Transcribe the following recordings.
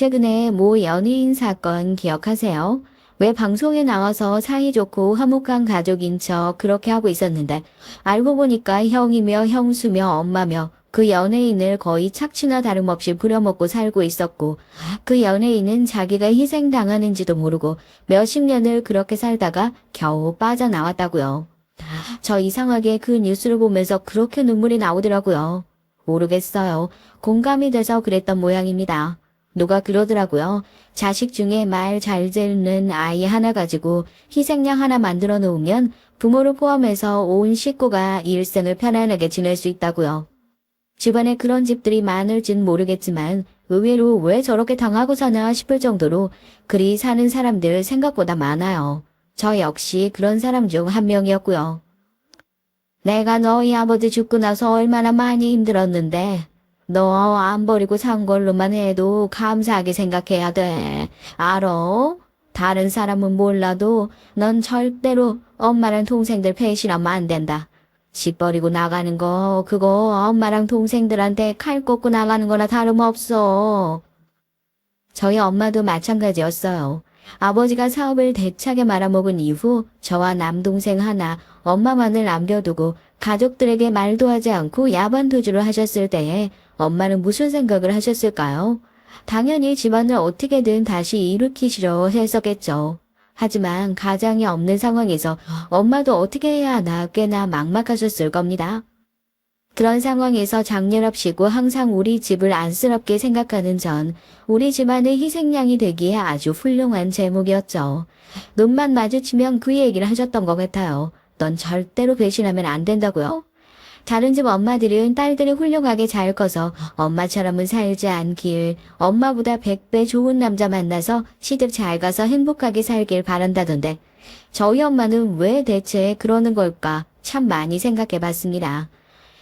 최근에 모 연예인 사건 기억하세요? 왜 방송에 나와서 사이좋고 화목한 가족인 척 그렇게 하고 있었는데 알고 보니까 형이며 형수며 엄마며 그 연예인을 거의 착취나 다름없이 부려먹고 살고 있었고 그 연예인은 자기가 희생당하는지도 모르고 몇십 년을 그렇게 살다가 겨우 빠져나왔다고요. 저 이상하게 그 뉴스를 보면서 그렇게 눈물이 나오더라고요. 모르겠어요. 공감이 돼서 그랬던 모양입니다. 누가 그러더라고요. 자식 중에 말 잘 듣는 아이 하나 가지고 희생양 하나 만들어 놓으면 부모를 포함해서 온 식구가 일생을 편안하게 지낼 수 있다고요. 집안에 그런 집들이 많을진 모르겠지만 의외로 왜 저렇게 당하고 사나 싶을 정도로 그리 사는 사람들 생각보다 많아요. 저 역시 그런 사람 중 한 명이었고요. 내가 너희 아버지 죽고 나서 얼마나 많이 힘들었는데 너 안 버리고 산 걸로만 해도 감사하게 생각해야 돼. 알어? 다른 사람은 몰라도 넌 절대로 엄마랑 동생들 배신하면 안 된다. 집 버리고 나가는 거 그거 엄마랑 동생들한테 칼 꽂고 나가는 거나 다름없어. 저희 엄마도 마찬가지였어요. 아버지가 사업을 대차게 말아먹은 이후 저와 남동생 하나, 엄마만을 남겨두고 가족들에게 말도 하지 않고 야반투주를 하셨을 때에 엄마는 무슨 생각을 하셨을까요? 당연히 집안을 어떻게든 다시 일으키시려 했었겠죠. 하지만 가장이 없는 상황에서 엄마도 어떻게 해야 하나 꽤나 막막하셨을 겁니다. 그런 상황에서 장렬합시고 항상 우리 집을 안쓰럽게 생각하는 전 우리 집안의 희생양이 되기에 아주 훌륭한 제목이었죠. 눈만 마주치면 그 얘기를 하셨던 것 같아요. 넌 절대로 배신하면 안 된다고요? 다른 집 엄마들은 딸들이 훌륭하게 잘 커서 엄마처럼은 살지 않길, 엄마보다 100배 좋은 남자 만나서 시집 잘 가서 행복하게 살길 바란다던데 저희 엄마는 왜 대체 그러는 걸까 참 많이 생각해 봤습니다.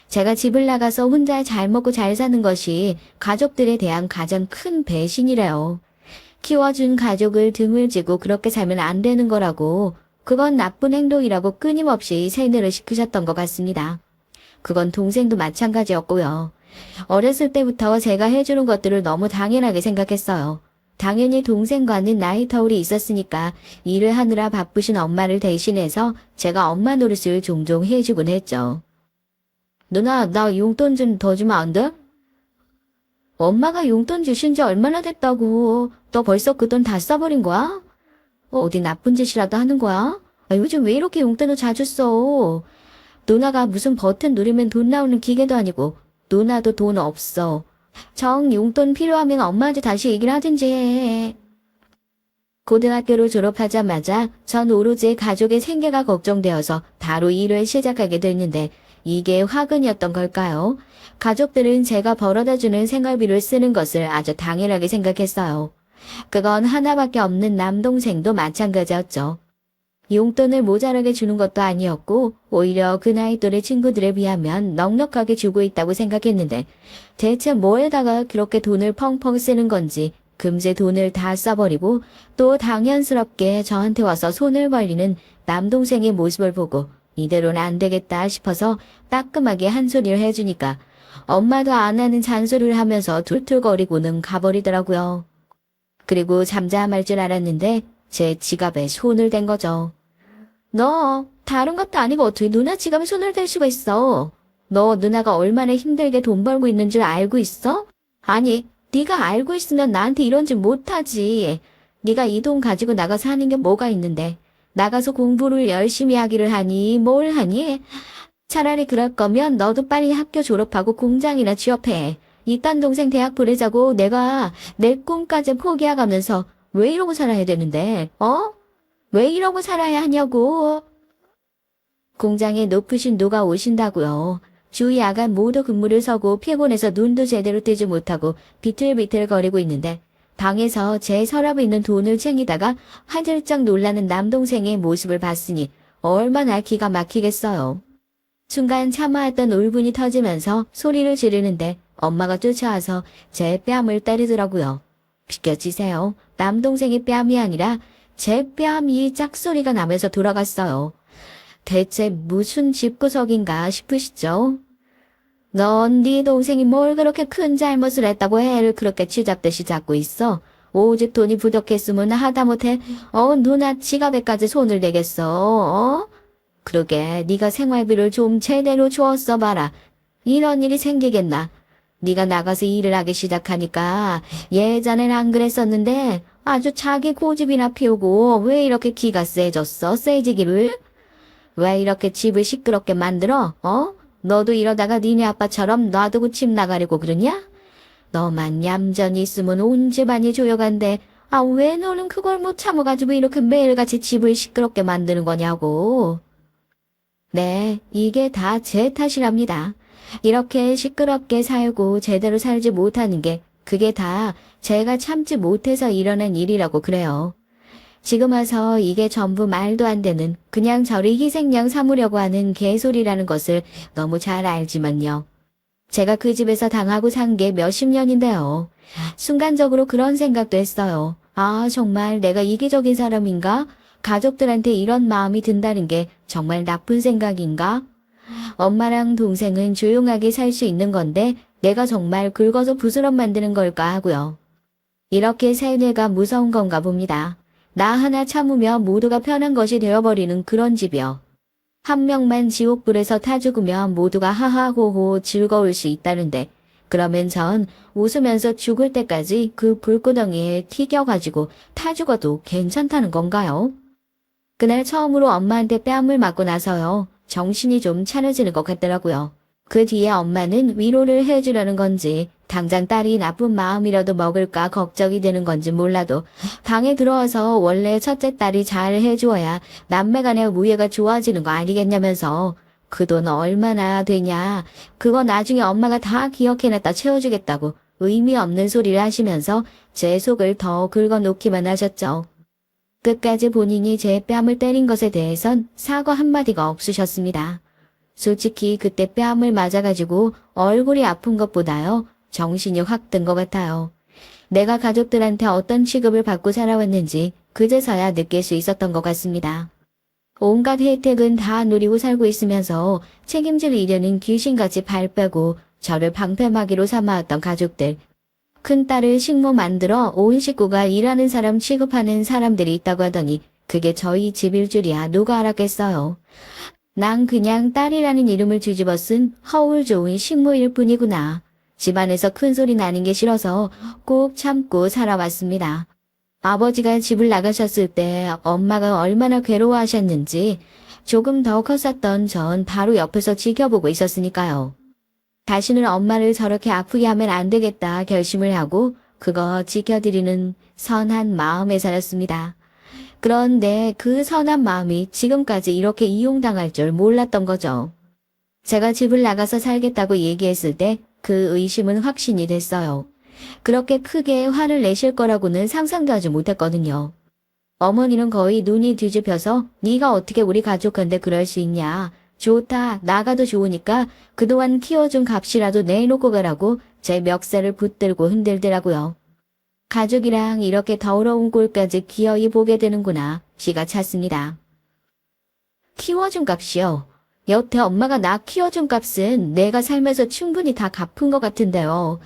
제가 집을 나가서 혼자 잘 먹고 잘 사는 것이 가족들에 대한 가장 큰 배신이래요. 키워준 가족을 등을 지고 그렇게 살면 안 되는 거라고, 그건 나쁜 행동이라고 끊임없이 세뇌를 시키셨던 것 같습니다. 그건 동생도 마찬가지였고요. 어렸을 때부터 제가 해주는 것들을 너무 당연하게 생각했어요. 당연히 동생과는 나이 터울이 있었으니까 일을 하느라 바쁘신 엄마를 대신해서 제가 엄마 노릇을 종종 해주곤 했죠. 누나, 나 용돈 좀 더 주면 안 돼? 엄마가 용돈 주신 지 얼마나 됐다고. 너 벌써 그 돈 다 써버린 거야? 어디 나쁜 짓이라도 하는 거야? 요즘 왜 이렇게 용돈을 자주 써? 누나가 무슨 버튼 누르면 돈 나오는 기계도 아니고 누나도 돈 없어. 정 용돈 필요하면 엄마한테 다시 얘기를 하든지 해. 고등학교를 졸업하자마자 전 오로지 가족의 생계가 걱정되어서 바로 일을 시작하게 됐는데 이게 화근이었던 걸까요? 가족들은 제가 벌어다주는 생활비를 쓰는 것을 아주 당연하게 생각했어요. 그건 하나밖에 없는 남동생도 마찬가지였죠. 용돈을 모자라게 주는 것도 아니었고 오히려 그 나이 또래 친구들에 비하면 넉넉하게 주고 있다고 생각했는데 대체 뭐에다가 그렇게 돈을 펑펑 쓰는 건지 금세 돈을 다 써버리고 또 당연스럽게 저한테 와서 손을 벌리는 남동생의 모습을 보고 이대로는 안 되겠다 싶어서 따끔하게 한 소리를 해주니까 엄마도 안 하는 잔소리를 하면서 툴툴거리고는 가버리더라고요. 그리고 잠잠할 줄 알았는데 제 지갑에 손을 댄 거죠. 너 다른 것도 아니고 어떻게 누나 지갑에 손을 댈 수가 있어? 너 누나가 얼마나 힘들게 돈 벌고 있는 줄 알고 있어? 아니, 네가 알고 있으면 나한테 이런 짓 못하지. 네가 이 돈 가지고 나가서 하는 게 뭐가 있는데. 나가서 공부를 열심히 하기를 하니 뭘 하니? 차라리 그럴 거면 너도 빨리 학교 졸업하고 공장이나 취업해. 이딴 동생 대학 보내자고 내가 내 꿈까지 포기해가면서 왜 이러고 살아야 되는데? 왜 이러고 살아야 하냐고. 공장에 높으신 누가 오신다고요. 주 야간 모두 근무를 서고 피곤해서 눈도 제대로 뜨지 못하고 비틀비틀거리고 있는데 방에서 제 서랍에 있는 돈을 챙기다가 화들짝 놀라는 남동생의 모습을 봤으니 얼마나 기가 막히겠어요. 순간 참아왔던 울분이 터지면서 소리를 지르는데 엄마가 쫓아와서 제 뺨을 때리더라고요. 비켜지세요. 남동생의 뺨이 아니라 제 뺨이 짝소리가 나면서 돌아갔어요. 대체 무슨 집구석인가 싶으시죠? 넌 네 동생이 뭘 그렇게 큰 잘못을 했다고 애를 그렇게 쥐잡듯이 잡고 있어? 오직 돈이 부족했으면 하다못해 누나 지갑에까지 손을 대겠어. 그러게 네가 생활비를 좀 제대로 주었어 봐라. 이런 일이 생기겠나? 네가 나가서 일을 하기 시작하니까 예전엔 안 그랬었는데 아주 자기 고집이나 피우고 왜 이렇게 기가 세졌어? 세지기를? 왜 이렇게 집을 시끄럽게 만들어? 너도 이러다가 니네 아빠처럼 놔두고 집 나가려고 그러냐? 너만 얌전히 있으면 온 집안이 조용한데 왜 너는 그걸 못 참아가지고 이렇게 매일같이 집을 시끄럽게 만드는 거냐고. 네, 이게 다 제 탓이랍니다. 이렇게 시끄럽게 살고 제대로 살지 못하는 게 그게 다 제가 참지 못해서 일어난 일이라고 그래요. 지금 와서 이게 전부 말도 안 되는 그냥 저를 희생양 삼으려고 하는 개소리라는 것을 너무 잘 알지만요. 제가 그 집에서 당하고 산 게 몇십 년인데요. 순간적으로 그런 생각도 했어요. 정말 내가 이기적인 사람인가? 가족들한테 이런 마음이 든다는 게 정말 나쁜 생각인가? 엄마랑 동생은 조용하게 살 수 있는 건데 내가 정말 긁어서 부스럼 만드는 걸까 하고요. 이렇게 세뇌가 무서운 건가 봅니다. 나 하나 참으면 모두가 편한 것이 되어버리는 그런 집이요. 한 명만 지옥불에서 타 죽으면 모두가 하하호호 즐거울 수 있다는데 그러면 전 웃으면서 죽을 때까지 그 불구덩이에 튀겨가지고 타 죽어도 괜찮다는 건가요? 그날 처음으로 엄마한테 뺨을 맞고 나서요. 정신이 좀 차려지는 것 같더라고요. 그 뒤에 엄마는 위로를 해주려는 건지 당장 딸이 나쁜 마음이라도 먹을까 걱정이 되는 건지 몰라도 방에 들어와서 원래 첫째 딸이 잘 해주어야 남매간의 우애가 좋아지는 거 아니겠냐면서 그 돈 얼마나 되냐 그거 나중에 엄마가 다 기억해놨다 채워주겠다고 의미 없는 소리를 하시면서 제 속을 더 긁어놓기만 하셨죠. 끝까지 본인이 제 뺨을 때린 것에 대해선 사과 한마디가 없으셨습니다. 솔직히 그때 뺨을 맞아가지고 얼굴이 아픈 것보다요. 정신이 확 든 것 같아요. 내가 가족들한테 어떤 취급을 받고 살아왔는지 그제서야 느낄 수 있었던 것 같습니다. 온갖 혜택은 다 누리고 살고 있으면서 책임질 일에는 귀신같이 발 빼고 저를 방패막이로 삼아왔던 가족들. 큰딸을 식모 만들어 온 식구가 일하는 사람 취급하는 사람들이 있다고 하더니 그게 저희 집일 줄이야 누가 알았겠어요. 난 그냥 딸이라는 이름을 뒤집어 쓴 허울 좋은 식모일 뿐이구나. 집안에서 큰 소리 나는 게 싫어서 꼭 참고 살아왔습니다. 아버지가 집을 나가셨을 때 엄마가 얼마나 괴로워하셨는지 조금 더 컸었던 전 바로 옆에서 지켜보고 있었으니까요. 다시는 엄마를 저렇게 아프게 하면 안 되겠다 결심을 하고 그거 지켜드리는 선한 마음에 살았습니다. 그런데 그 선한 마음이 지금까지 이렇게 이용당할 줄 몰랐던 거죠. 제가 집을 나가서 살겠다고 얘기했을 때 그 의심은 확신이 됐어요. 그렇게 크게 화를 내실 거라고는 상상도 하지 못했거든요. 어머니는 거의 눈이 뒤집혀서 네가 어떻게 우리 가족한테 그럴 수 있냐. 좋다. 나가도 좋으니까 그동안 키워준 값이라도 내놓고 가라고 제 멱살을 붙들고 흔들더라고요. 가족이랑 이렇게 더러운 꼴까지 기어이 보게 되는구나. 기가 찼습니다. 키워준 값이요. 여태 엄마가 나 키워준 값은 내가 살면서 충분히 다 갚은 것 같은데요.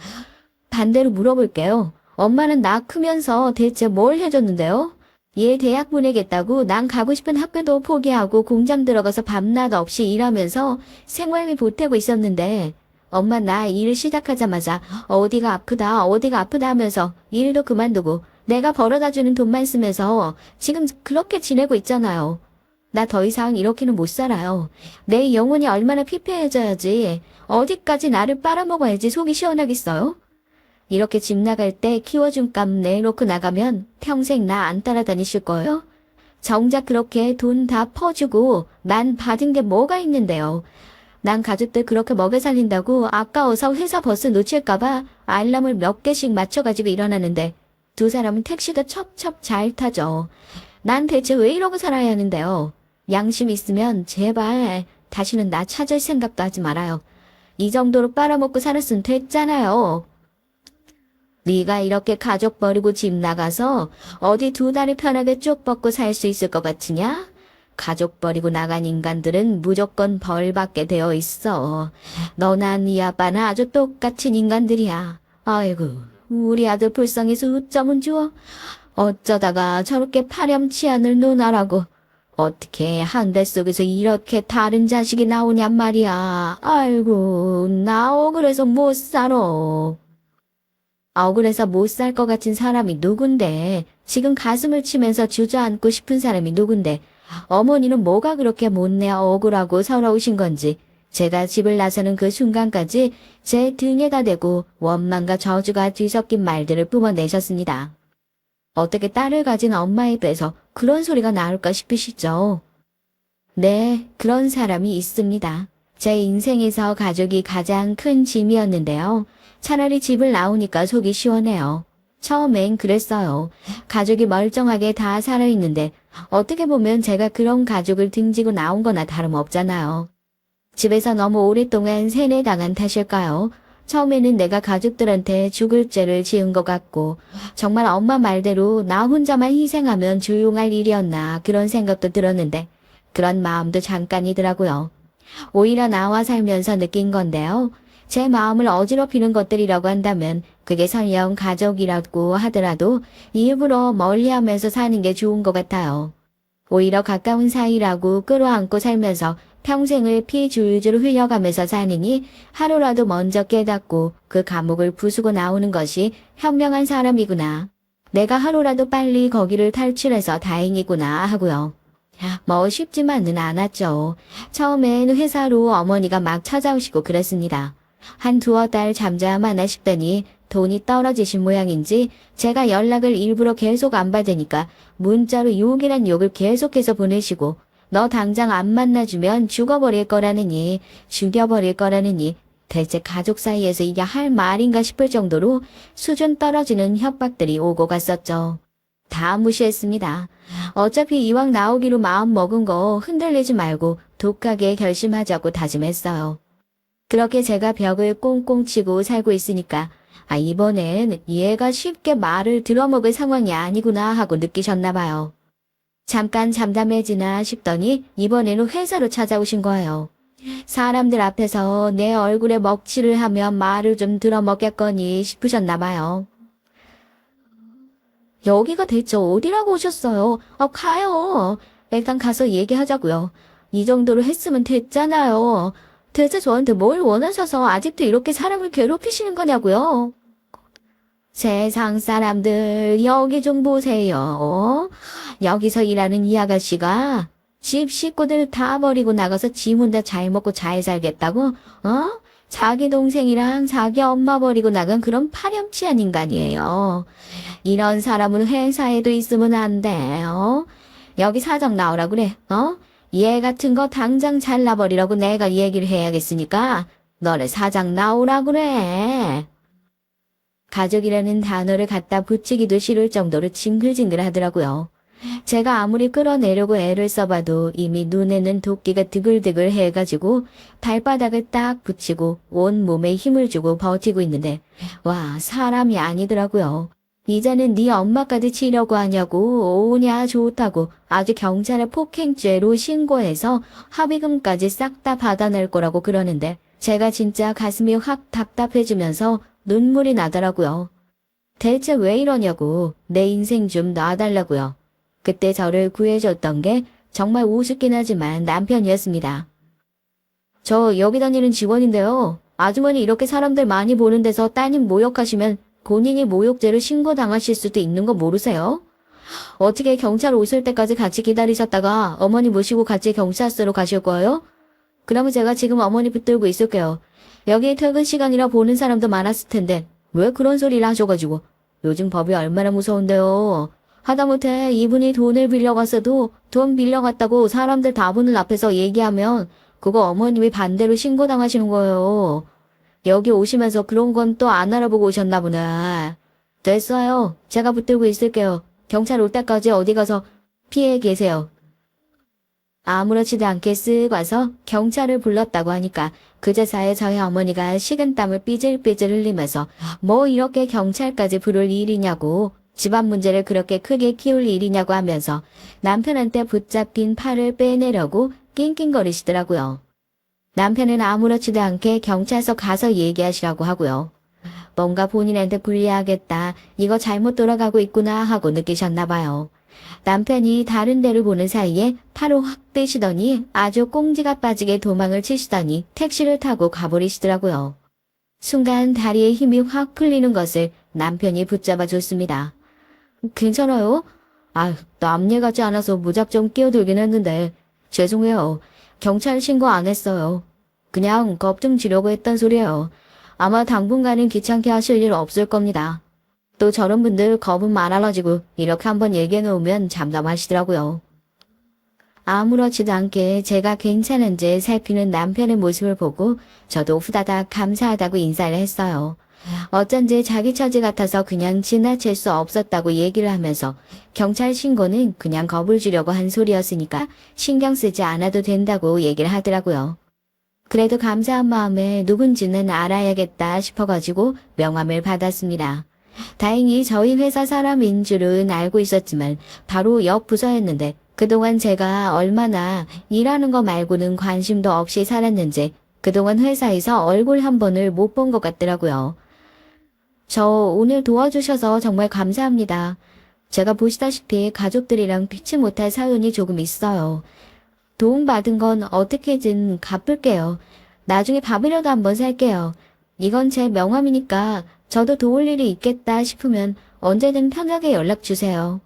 반대로 물어볼게요. 엄마는 나 크면서 대체 뭘 해줬는데요? 얘 대학 보내겠다고 난 가고 싶은 학교도 포기하고 공장 들어가서 밤낮 없이 일하면서 생활비 보태고 있었는데 엄마 나 일 시작하자마자 어디가 아프다 하면서 일도 그만두고 내가 벌어다주는 돈만 쓰면서 지금 그렇게 지내고 있잖아요. 나 더 이상 이렇게는 못 살아요. 내 영혼이 얼마나 피폐해져야지 어디까지 나를 빨아먹어야지 속이 시원하겠어요? 이렇게 집 나갈 때 키워준 값 내놓고 나가면 평생 나 안 따라다니실 거예요? 정작 그렇게 돈 다 퍼주고 난 받은 게 뭐가 있는데요. 난 가족들 그렇게 먹여 살린다고 아까워서 회사 버스 놓칠까봐 알람을 몇 개씩 맞춰가지고 일어나는데 두 사람은 택시도 첩첩 잘 타죠. 난 대체 왜 이러고 살아야 하는데요. 양심 있으면 제발 다시는 나 찾을 생각도 하지 말아요. 이 정도로 빨아먹고 살았으면 됐잖아요. 네가 이렇게 가족 버리고 집 나가서 어디 두 다리 편하게 쭉 뻗고 살 수 있을 것 같으냐? 가족 버리고 나간 인간들은 무조건 벌 받게 되어 있어. 너나 네 아빠나 아주 똑같은 인간들이야. 아이고, 우리 아들 불쌍해서 어쩌면 좋아. 어쩌다가 저렇게 파렴치한을 논하라고. 어떻게 한 배 속에서 이렇게 다른 자식이 나오냔 말이야. 아이고, 나 억울해서 못 살아. 억울해서 못 살 것 같은 사람이 누군데, 지금 가슴을 치면서 주저앉고 싶은 사람이 누군데, 어머니는 뭐가 그렇게 못내 억울하고 서러우신 건지, 제가 집을 나서는 그 순간까지 제 등에다 대고 원망과 저주가 뒤섞인 말들을 뿜어내셨습니다. 어떻게 딸을 가진 엄마의 입에서 그런 소리가 나올까 싶으시죠? 네, 그런 사람이 있습니다. 제 인생에서 가족이 가장 큰 짐이었는데요. 차라리 집을 나오니까 속이 시원해요. 처음엔 그랬어요. 가족이 멀쩡하게 다 살아있는데 어떻게 보면 제가 그런 가족을 등지고 나온 거나 다름없잖아요. 집에서 너무 오랫동안 세뇌당한 탓일까요? 처음에는 내가 가족들한테 죽을 죄를 지은 것 같고 정말 엄마 말대로 나 혼자만 희생하면 조용할 일이었나 그런 생각도 들었는데 그런 마음도 잠깐이더라고요. 오히려 나와 살면서 느낀 건데요. 제 마음을 어지럽히는 것들이라고 한다면 그게 설령 가족이라고 하더라도 일부러 멀리하면서 사는 게 좋은 것 같아요. 오히려 가까운 사이라고 끌어안고 살면서 평생을 피 줄줄 흘려가면서 사느니 하루라도 먼저 깨닫고 그 감옥을 부수고 나오는 것이 현명한 사람이구나. 내가 하루라도 빨리 거기를 탈출해서 다행이구나 하고요. 뭐 쉽지만은 않았죠. 처음엔 회사로 어머니가 막 찾아오시고 그랬습니다. 한 두어 달 잠잠하나 싶더니 돈이 떨어지신 모양인지 제가 연락을 일부러 계속 안 받으니까 문자로 욕이란 욕을 계속해서 보내시고 너 당장 안 만나주면 죽어버릴 거라느니 죽여버릴 거라느니 대체 가족 사이에서 이게 할 말인가 싶을 정도로 수준 떨어지는 협박들이 오고 갔었죠. 다 무시했습니다. 어차피 이왕 나오기로 마음 먹은 거 흔들리지 말고 독하게 결심하자고 다짐했어요. 그렇게 제가 벽을 꽁꽁 치고 살고 있으니까 이번엔 얘가 쉽게 말을 들어먹을 상황이 아니구나 하고 느끼셨나 봐요. 잠깐 잠잠해지나 싶더니 이번에는 회사로 찾아오신 거예요. 사람들 앞에서 내 얼굴에 먹칠을 하면 말을 좀 들어먹겠거니 싶으셨나 봐요. 여기가 대체 어디라고 오셨어요? 가요. 일단 가서 얘기하자고요. 이 정도로 했으면 됐잖아요. 대체 저한테 뭘 원하셔서 아직도 이렇게 사람을 괴롭히시는 거냐고요? 세상 사람들 여기 좀 보세요. 여기서 일하는 이 아가씨가 집 식구들 다 버리고 나가서 지 혼자 잘 먹고 잘 살겠다고? 자기 동생이랑 자기 엄마 버리고 나간 그런 파렴치한 인간이에요. 이런 사람은 회사에도 있으면 안 돼요. 여기 사장 나오라 그래. 얘 같은 거 당장 잘라버리라고 내가 얘기를 해야겠으니까 너네 사장 나오라 그래. 가족이라는 단어를 갖다 붙이기도 싫을 정도로 징글징글 하더라고요. 제가 아무리 끌어내려고 애를 써봐도 이미 눈에는 도끼가 드글드글 해가지고 발바닥을 딱 붙이고 온 몸에 힘을 주고 버티고 있는데 와 사람이 아니더라고요. 이제는 네 엄마까지 치려고 하냐고 오냐 좋다고 아주 경찰에 폭행죄로 신고해서 합의금까지 싹 다 받아낼 거라고 그러는데 제가 진짜 가슴이 확 답답해지면서 눈물이 나더라고요. 대체 왜 이러냐고 내 인생 좀 놔달라고요. 그때 저를 구해줬던 게 정말 우습긴 하지만 남편이었습니다. 저 여기 다니는 직원인데요. 아주머니 이렇게 사람들 많이 보는 데서 따님 모욕하시면 본인이 모욕죄로 신고당하실 수도 있는 거 모르세요? 어떻게 경찰 오실 때까지 같이 기다리셨다가 어머니 모시고 같이 경찰서로 가실 거예요? 그러면 제가 지금 어머니 붙들고 있을게요. 여기 퇴근 시간이라 보는 사람도 많았을 텐데 왜 그런 소리를 하셔가지고 요즘 법이 얼마나 무서운데요. 하다못해 이분이 돈을 빌려갔어도 돈 빌려갔다고 사람들 다 보는 앞에서 얘기하면 그거 어머님이 반대로 신고당하시는 거예요. 여기 오시면서 그런 건 또 안 알아보고 오셨나 보네. 됐어요. 제가 붙들고 있을게요. 경찰 올 때까지 어디 가서 피해 계세요. 아무렇지도 않게 쓱 와서 경찰을 불렀다고 하니까 그제서야 저희 어머니가 식은땀을 삐질삐질 흘리면서 뭐 이렇게 경찰까지 부를 일이냐고 집안 문제를 그렇게 크게 키울 일이냐고 하면서 남편한테 붙잡힌 팔을 빼내려고 낑낑거리시더라고요. 남편은 아무렇지도 않게 경찰서 가서 얘기하시라고 하고요. 뭔가 본인한테 불리하겠다, 이거 잘못 돌아가고 있구나 하고 느끼셨나 봐요. 남편이 다른 데를 보는 사이에 팔을 확 빼시더니 아주 꽁지가 빠지게 도망을 치시더니 택시를 타고 가버리시더라고요. 순간 다리에 힘이 확 풀리는 것을 남편이 붙잡아 줬습니다. 괜찮아요? 남일 같지 않아서 무작정 끼어들긴 했는데 죄송해요. 경찰 신고 안 했어요. 그냥 겁 좀 주려고 했단 소리예요. 아마 당분간은 귀찮게 하실 일 없을 겁니다. 또 저런 분들 겁은 많아가지고 이렇게 한번 얘기해 놓으면 잠잠하시더라고요. 아무렇지도 않게 제가 괜찮은지 살피는 남편의 모습을 보고 저도 후다닥 감사하다고 인사를 했어요. 어쩐지 자기 처지 같아서 그냥 지나칠 수 없었다고 얘기를 하면서 경찰 신고는 그냥 겁을 주려고 한 소리였으니까 신경 쓰지 않아도 된다고 얘기를 하더라고요. 그래도 감사한 마음에 누군지는 알아야겠다 싶어가지고 명함을 받았습니다. 다행히 저희 회사 사람인 줄은 알고 있었지만 바로 옆 부서였는데 그동안 제가 얼마나 일하는 거 말고는 관심도 없이 살았는지 그동안 회사에서 얼굴 한 번을 못 본 것 같더라고요. 저 오늘 도와주셔서 정말 감사합니다. 제가 보시다시피 가족들이랑 피치 못할 사연이 조금 있어요. 도움받은 건 어떻게든 갚을게요. 나중에 밥이라도 한번 살게요. 이건 제 명함이니까 저도 도울 일이 있겠다 싶으면 언제든 편하게 연락 주세요.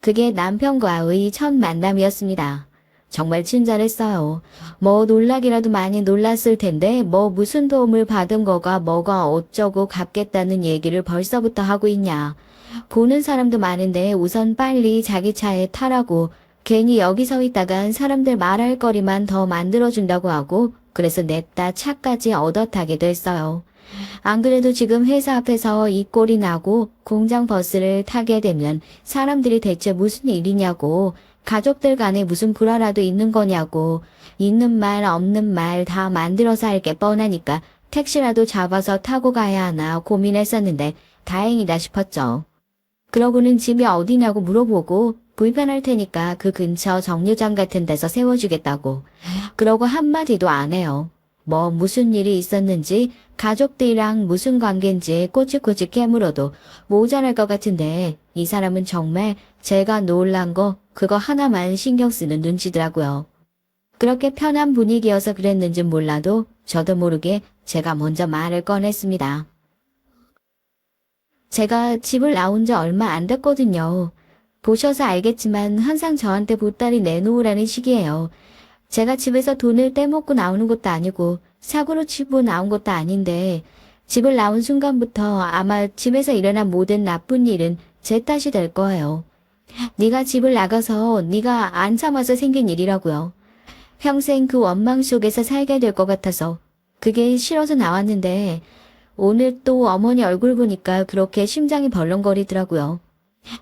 그게 남편과의 첫 만남이었습니다. 정말 친절했어요. 뭐 놀라기라도 많이 놀랐을 텐데 뭐 무슨 도움을 받은 거가 뭐가 어쩌고 갚겠다는 얘기를 벌써부터 하고 있냐. 보는 사람도 많은데 우선 빨리 자기 차에 타라고 괜히 여기 서 있다간 사람들 말할 거리만 더 만들어준다고 하고 그래서 냅다 차까지 얻어 타게 됐어요. 안 그래도 지금 회사 앞에서 이 꼴이 나고 공장 버스를 타게 되면 사람들이 대체 무슨 일이냐고 가족들 간에 무슨 불화라도 있는 거냐고 있는 말 없는 말 다 만들어서 할 게 뻔하니까 택시라도 잡아서 타고 가야 하나 고민했었는데 다행이다 싶었죠. 그러고는 집이 어디냐고 물어보고 불편할 테니까 그 근처 정류장 같은 데서 세워주겠다고. 그러고 한마디도 안 해요. 뭐 무슨 일이 있었는지 가족들이랑 무슨 관계인지 꼬치꼬치 깨물어도 모자랄 것 같은데 이 사람은 정말 제가 놀란 거 그거 하나만 신경 쓰는 눈치더라고요. 그렇게 편한 분위기여서 그랬는지 몰라도 저도 모르게 제가 먼저 말을 꺼냈습니다. 제가 집을 나온 지 얼마 안 됐거든요. 보셔서 알겠지만 항상 저한테 보따리 내놓으라는 식이에요. 제가 집에서 돈을 떼먹고 나오는 것도 아니고 사고로 치고 나온 것도 아닌데 집을 나온 순간부터 아마 집에서 일어난 모든 나쁜 일은 제 탓이 될 거예요. 네가 집을 나가서 네가 안 참아서 생긴 일이라고요. 평생 그 원망 속에서 살게 될 것 같아서 그게 싫어서 나왔는데 오늘 또 어머니 얼굴 보니까 그렇게 심장이 벌렁거리더라고요.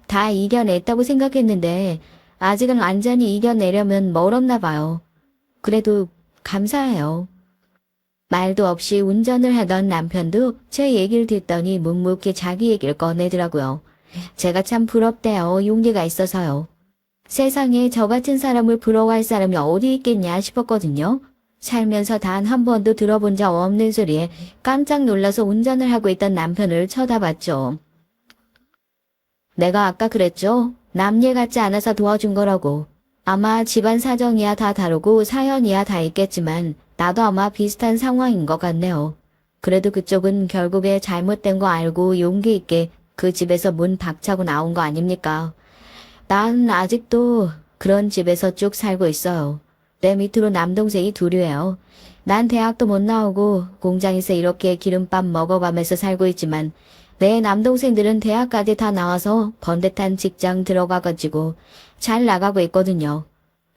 다 이겨냈다고 생각했는데 아직은 완전히 이겨내려면 멀었나 봐요. 그래도 감사해요. 말도 없이 운전을 하던 남편도 제 얘기를 듣더니 묵묵히 자기 얘기를 꺼내더라고요. 제가 참 부럽대요. 용기가 있어서요. 세상에 저 같은 사람을 부러워할 사람이 어디 있겠냐 싶었거든요. 살면서 단 한 번도 들어본 적 없는 소리에 깜짝 놀라서 운전을 하고 있던 남편을 쳐다봤죠. 내가 아까 그랬죠? 남일 같지 않아서 도와준 거라고. 아마 집안 사정이야 다 다르고 사연이야 다 있겠지만 나도 아마 비슷한 상황인 것 같네요. 그래도 그쪽은 결국에 잘못된 거 알고 용기 있게 그 집에서 문 박차고 나온 거 아닙니까? 난 아직도 그런 집에서 쭉 살고 있어요. 내 밑으로 남동생이 둘이에요. 난 대학도 못 나오고 공장에서 이렇게 기름밥 먹어가면서 살고 있지만 내 남동생들은 대학까지 다 나와서 번듯한 직장 들어가가지고 잘 나가고 있거든요.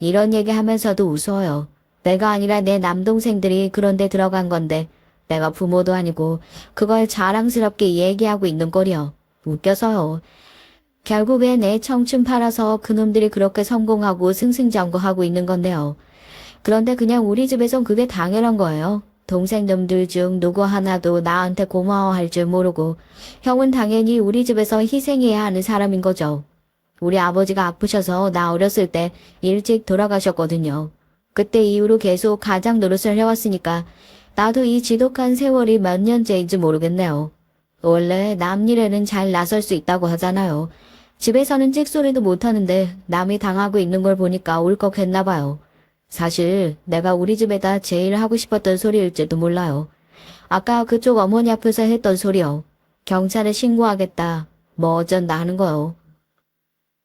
이런 얘기 하면서도 웃어요. 내가 아니라 내 남동생들이 그런데 들어간 건데 내가 부모도 아니고 그걸 자랑스럽게 얘기하고 있는 꼴이요. 웃겨서요. 결국에 내 청춘 팔아서 그놈들이 그렇게 성공하고 승승장구하고 있는 건데요. 그런데 그냥 우리 집에선 그게 당연한 거예요. 동생놈들 중 누구 하나도 나한테 고마워할 줄 모르고 형은 당연히 우리 집에서 희생해야 하는 사람인 거죠. 우리 아버지가 아프셔서 나 어렸을 때 일찍 돌아가셨거든요. 그때 이후로 계속 가장 노릇을 해왔으니까 나도 이 지독한 세월이 몇 년째인지 모르겠네요. 원래 남 일에는 잘 나설 수 있다고 하잖아요. 집에서는 찍소리도 못하는데 남이 당하고 있는 걸 보니까 울컥했나 봐요. 사실 내가 우리 집에다 제일 하고 싶었던 소리일지도 몰라요. 아까 그쪽 어머니 앞에서 했던 소리요. 경찰에 신고하겠다. 뭐 어쩐다 하는 거요.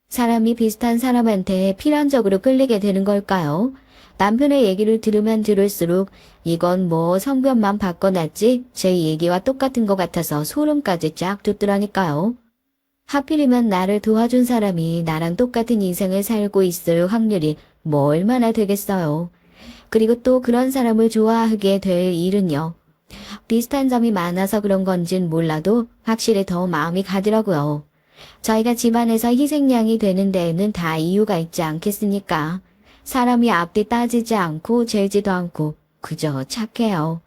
사람이 비슷한 사람한테 필연적으로 끌리게 되는 걸까요? 남편의 얘기를 들으면 들을수록 이건 뭐 성변만 바꿔놨지 제 얘기와 똑같은 것 같아서 소름까지 쫙 돋더라니까요. 하필이면 나를 도와준 사람이 나랑 똑같은 인생을 살고 있을 확률이 뭐 얼마나 되겠어요. 그리고 또 그런 사람을 좋아하게 될 일은요. 비슷한 점이 많아서 그런 건진 몰라도 확실히 더 마음이 가더라고요. 저희가 집안에서 희생양이 되는 데에는 다 이유가 있지 않겠습니까? 사람이 앞뒤 따지지 않고 재지도 않고 그저 착해요.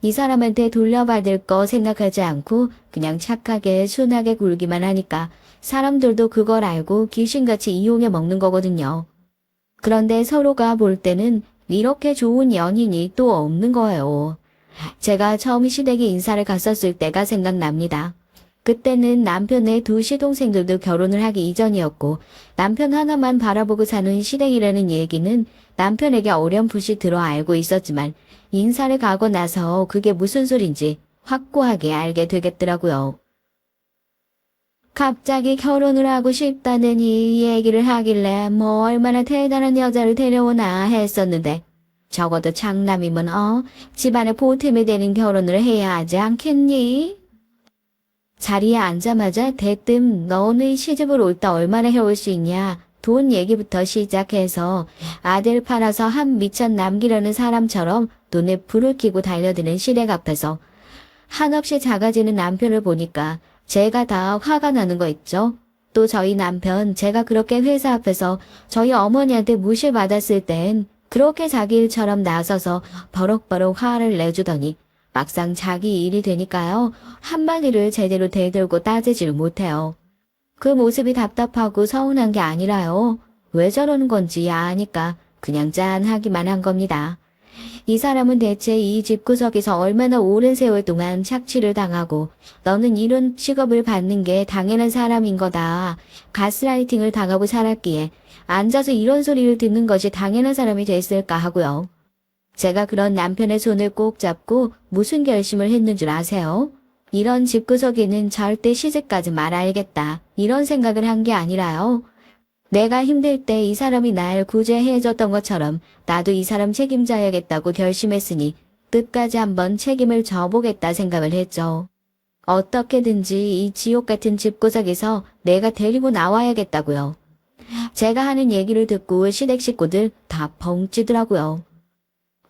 이 사람한테 돌려받을 거 생각하지 않고 그냥 착하게 순하게 굴기만 하니까 사람들도 그걸 알고 귀신같이 이용해 먹는 거거든요. 그런데 서로가 볼 때는 이렇게 좋은 연인이 또 없는 거예요. 제가 처음 시댁에 인사를 갔었을 때가 생각납니다. 그때는 남편의 두 시동생들도 결혼을 하기 이전이었고 남편 하나만 바라보고 사는 시댁이라는 얘기는 남편에게 어렴풋이 들어 알고 있었지만 인사를 가고 나서 그게 무슨 소린지 확고하게 알게 되겠더라고요. 갑자기 결혼을 하고 싶다는 이 얘기를 하길래 뭐 얼마나 대단한 여자를 데려오나 했었는데 적어도 장남이면 집안에 보탬이 되는 결혼을 해야 하지 않겠니? 자리에 앉자마자 대뜸 너는 시집을 올 때 얼마나 해올 수 있냐 돈 얘기부터 시작해서 아들 팔아서 한 미천 남기려는 사람처럼 눈에 불을 켜고 달려드는 시댁 앞에서 한없이 작아지는 남편을 보니까 제가 다 화가 나는 거 있죠. 또 저희 남편 제가 그렇게 회사 앞에서 저희 어머니한테 무시받았을 땐 그렇게 자기 일처럼 나서서 버럭버럭 화를 내주더니 막상 자기 일이 되니까요. 한마디를 제대로 대들고 따지질 못해요. 그 모습이 답답하고 서운한 게 아니라요. 왜 저러는 건지 아니까 그냥 짠하기만 한 겁니다. 이 사람은 대체 이 집구석에서 얼마나 오랜 세월 동안 착취를 당하고 너는 이런 취급을 받는 게 당연한 사람인 거다. 가스라이팅을 당하고 살았기에 앉아서 이런 소리를 듣는 것이 당연한 사람이 됐을까 하고요. 제가 그런 남편의 손을 꼭 잡고 무슨 결심을 했는 줄 아세요? 이런 집구석에는 절대 시집가지 말아야겠다. 이런 생각을 한 게 아니라요. 내가 힘들 때 이 사람이 날 구제해줬던 것처럼 나도 이 사람 책임져야겠다고 결심했으니 끝까지 한번 책임을 져보겠다 생각을 했죠. 어떻게든지 이 지옥 같은 집구석에서 내가 데리고 나와야겠다고요. 제가 하는 얘기를 듣고 시댁 식구들 다 벙찌더라고요.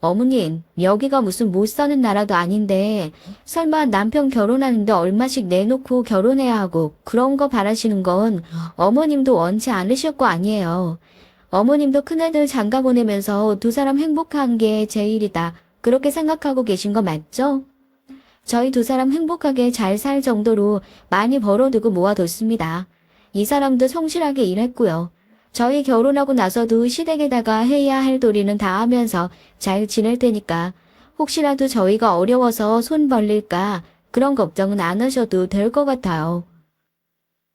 어머님, 여기가 무슨 못 사는 나라도 아닌데 설마 남편 결혼하는데 얼마씩 내놓고 결혼해야 하고 그런 거 바라시는 건 어머님도 원치 않으실 거 아니에요. 어머님도 큰아들 장가 보내면서 두 사람 행복한 게 제일이다. 그렇게 생각하고 계신 거 맞죠? 저희 두 사람 행복하게 잘 살 정도로 많이 벌어두고 모아뒀습니다. 이 사람도 성실하게 일했고요. 저희 결혼하고 나서도 시댁에다가 해야 할 도리는 다 하면서 잘 지낼 테니까 혹시라도 저희가 어려워서 손 벌릴까 그런 걱정은 안 하셔도 될 것 같아요.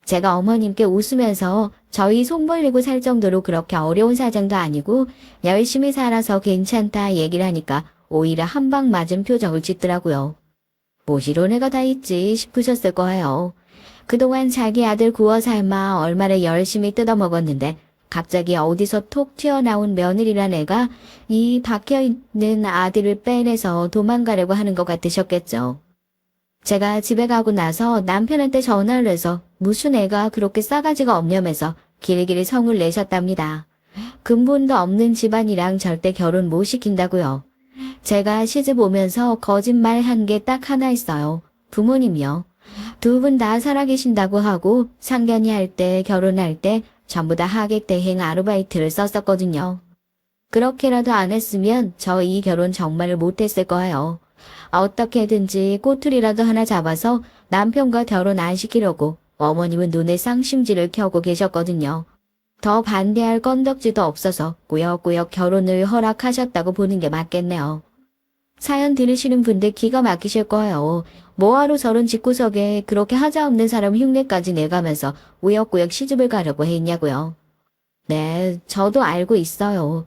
제가 어머님께 웃으면서 저희 손 벌리고 살 정도로 그렇게 어려운 사정도 아니고 열심히 살아서 괜찮다 얘기를 하니까 오히려 한 방 맞은 표정을 짓더라고요. 뭐 이런 애가 다 있지 싶으셨을 거예요. 그동안 자기 아들 구워 삶아 얼마나 열심히 뜯어먹었는데 갑자기 어디서 톡 튀어나온 며느리란 애가 이 박혀있는 아들을 빼내서 도망가려고 하는 것 같으셨겠죠. 제가 집에 가고 나서 남편한테 전화를 해서 무슨 애가 그렇게 싸가지가 없냐면서 길길이 성을 내셨답니다. 근본도 없는 집안이랑 절대 결혼 못 시킨다고요. 제가 시집 오면서 거짓말 한 게 딱 하나 있어요. 부모님이요. 두 분 다 살아계신다고 하고 상견례 할 때 결혼할 때 전부 다 하객 대행 아르바이트를 썼었거든요. 그렇게라도 안 했으면 저 이 결혼 정말 못했을 거예요. 어떻게든지 꼬투리라도 하나 잡아서 남편과 결혼 안 시키려고 어머님은 눈에 쌍심지를 켜고 계셨거든요. 더 반대할 건덕지도 없어서 꾸역꾸역 결혼을 허락하셨다고 보는 게 맞겠네요. 사연 들으시는 분들 기가 막히실 거예요. 뭐하러 저런 집구석에 그렇게 하자없는 사람 흉내까지 내가면서 우역구역 시집을 가려고 했냐고요. 네, 저도 알고 있어요.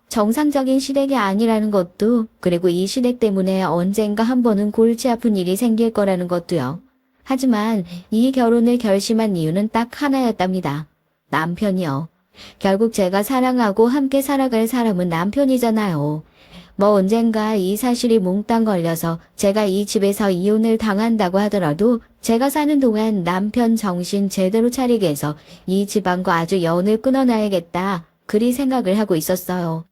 정상적인 시댁이 아니라는 것도, 그리고 이 시댁 때문에 언젠가 한 번은 골치 아픈 일이 생길 거라는 것도요. 하지만 이 결혼을 결심한 이유는 딱 하나였답니다. 남편이요. 결국 제가 사랑하고 함께 살아갈 사람은 남편이잖아요. 뭐 언젠가 이 사실이 몽땅 걸려서 제가 이 집에서 이혼을 당한다고 하더라도 제가 사는 동안 남편 정신 제대로 차리게 해서 이 집안과 아주 연을 끊어놔야겠다. 그리 생각을 하고 있었어요.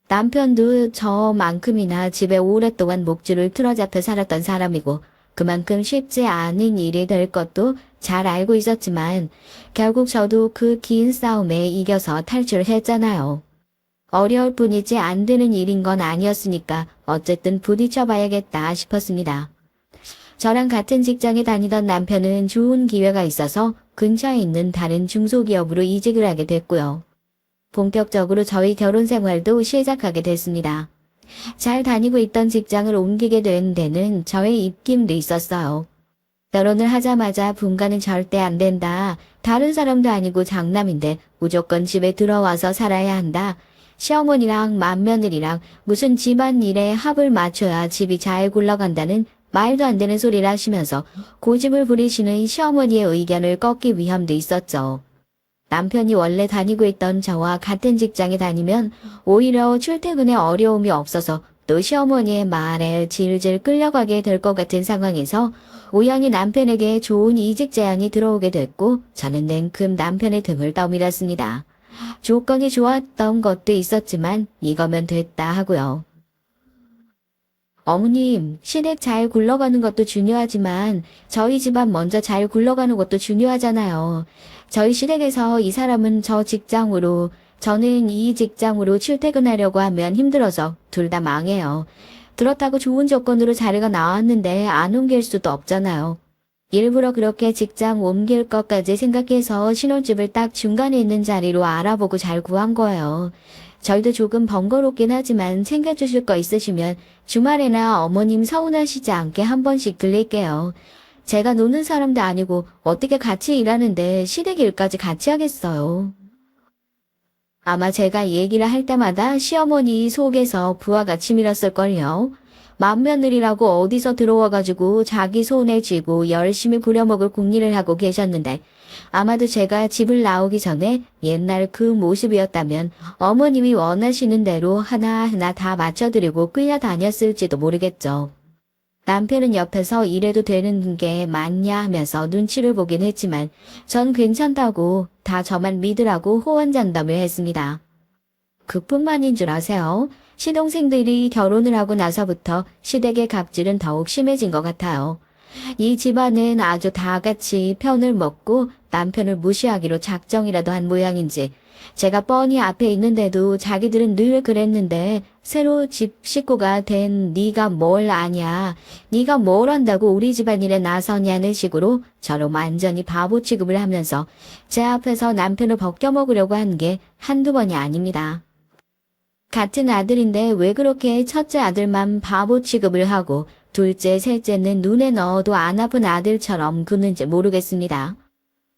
남편도 저만큼이나 집에 오랫동안 목줄을 틀어잡혀 살았던 사람이고 그만큼 쉽지 않은 일이 될 것도 잘 알고 있었지만 결국 저도 그 긴 싸움에 이겨서 탈출했잖아요. 어려울 뿐이지 안 되는 일인 건 아니었으니까 어쨌든 부딪혀봐야겠다 싶었습니다. 저랑 같은 직장에 다니던 남편은 좋은 기회가 있어서 근처에 있는 다른 중소기업으로 이직을 하게 됐고요. 본격적으로 저희 결혼 생활도 시작하게 됐습니다. 잘 다니고 있던 직장을 옮기게 된 데는 저의 입김도 있었어요. 결혼을 하자마자 분가는 절대 안 된다. 다른 사람도 아니고 장남인데 무조건 집에 들어와서 살아야 한다. 시어머니랑 맏며느리랑 무슨 집안일에 합을 맞춰야 집이 잘 굴러간다는 말도 안 되는 소리를 하시면서 고집을 부리시는 시어머니의 의견을 꺾기 위함도 있었죠. 남편이 원래 다니고 있던 저와 같은 직장에 다니면 오히려 출퇴근에 어려움이 없어서 또 시어머니의 말에 질질 끌려가게 될 것 같은 상황에서 우연히 남편에게 좋은 이직 제안이 들어오게 됐고 저는 냉큼 남편의 등을 떠밀었습니다. 조건이 좋았던 것도 있었지만 이거면 됐다 하고요. 어머님, 시댁 잘 굴러가는 것도 중요하지만 저희 집안 먼저 잘 굴러가는 것도 중요하잖아요. 저희 시댁에서 이 사람은 저 직장으로, 저는 이 직장으로 출퇴근하려고 하면 힘들어서 둘 다 망해요. 그렇다고 좋은 조건으로 자리가 나왔는데 안 옮길 수도 없잖아요. 일부러 그렇게 직장 옮길 것까지 생각해서 신혼집을 딱 중간에 있는 자리로 알아보고 잘 구한 거예요. 저희도 조금 번거롭긴 하지만 챙겨주실 거 있으시면 주말에나 어머님 서운하시지 않게 한 번씩 들릴게요. 제가 노는 사람도 아니고 어떻게 같이 일하는데 시댁 일까지 같이 하겠어요. 아마 제가 얘기를 할 때마다 시어머니 속에서 부하가 치밀었을걸요. 맏며느리라고 어디서 들어와가지고 자기 손에 쥐고 열심히 부려먹을 궁리를 하고 계셨는데 아마도 제가 집을 나오기 전에 옛날 그 모습이었다면 어머님이 원하시는 대로 하나하나 다 맞춰드리고 끌려다녔을지도 모르겠죠. 남편은 옆에서 이래도 되는 게 맞냐 하면서 눈치를 보긴 했지만 전 괜찮다고 다 저만 믿으라고 호언장담을 했습니다. 그뿐만인 줄 아세요? 시동생들이 결혼을 하고 나서부터 시댁의 갑질은 더욱 심해진 것 같아요. 이 집안은 아주 다 같이 편을 먹고 남편을 무시하기로 작정이라도 한 모양인지 제가 뻔히 앞에 있는데도 자기들은 늘 그랬는데 새로 집 식구가 된 네가 뭘 아냐, 네가 뭘 안다고 우리 집안일에 나서냐는 식으로 저를 완전히 바보 취급을 하면서 제 앞에서 남편을 벗겨먹으려고 한 게 한두 번이 아닙니다. 같은 아들인데 왜 그렇게 첫째 아들만 바보 취급을 하고 둘째, 셋째는 눈에 넣어도 안 아픈 아들처럼 구는지 모르겠습니다.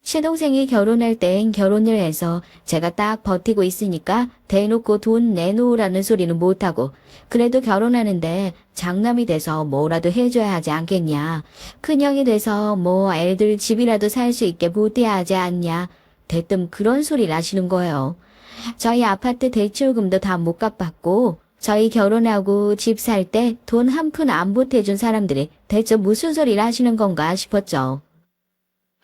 시동생이 결혼할 땐 결혼을 해서 제가 딱 버티고 있으니까 대놓고 돈 내놓으라는 소리는 못하고 그래도 결혼하는데 장남이 돼서 뭐라도 해줘야 하지 않겠냐. 큰형이 돼서 뭐 애들 집이라도 살 수 있게 보태야 하지 않냐. 대뜸 그런 소리를 하시는 거예요. 저희 아파트 대출금도 다 못 갚았고 저희 결혼하고 집 살 때 돈 한 푼 안 보태준 사람들이 대체 무슨 소리를 하시는 건가 싶었죠.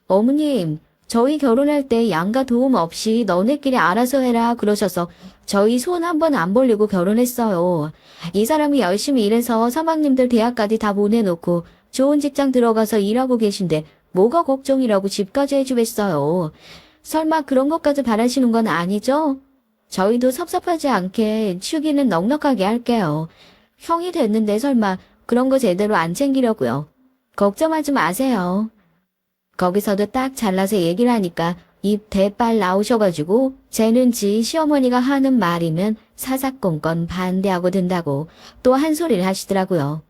어머님, 저희 결혼할 때 양가 도움 없이 너네끼리 알아서 해라 그러셔서 저희 손 한 번 안 벌리고 결혼했어요. 이 사람이 열심히 일해서 서방님들 대학까지 다 보내놓고 좋은 직장 들어가서 일하고 계신데 뭐가 걱정이라고 집까지 해주겠어요. 설마 그런 것까지 바라시는 건 아니죠? 저희도 섭섭하지 않게 축의는 넉넉하게 할게요. 형이 됐는데 설마 그런 거 제대로 안 챙기려고요. 걱정하지 마세요. 거기서도 딱 잘라서 얘기를 하니까 입 대빨 나오셔가지고 쟤는 지 시어머니가 하는 말이면 사사건건 반대하고 든다고 또 한 소리를 하시더라고요.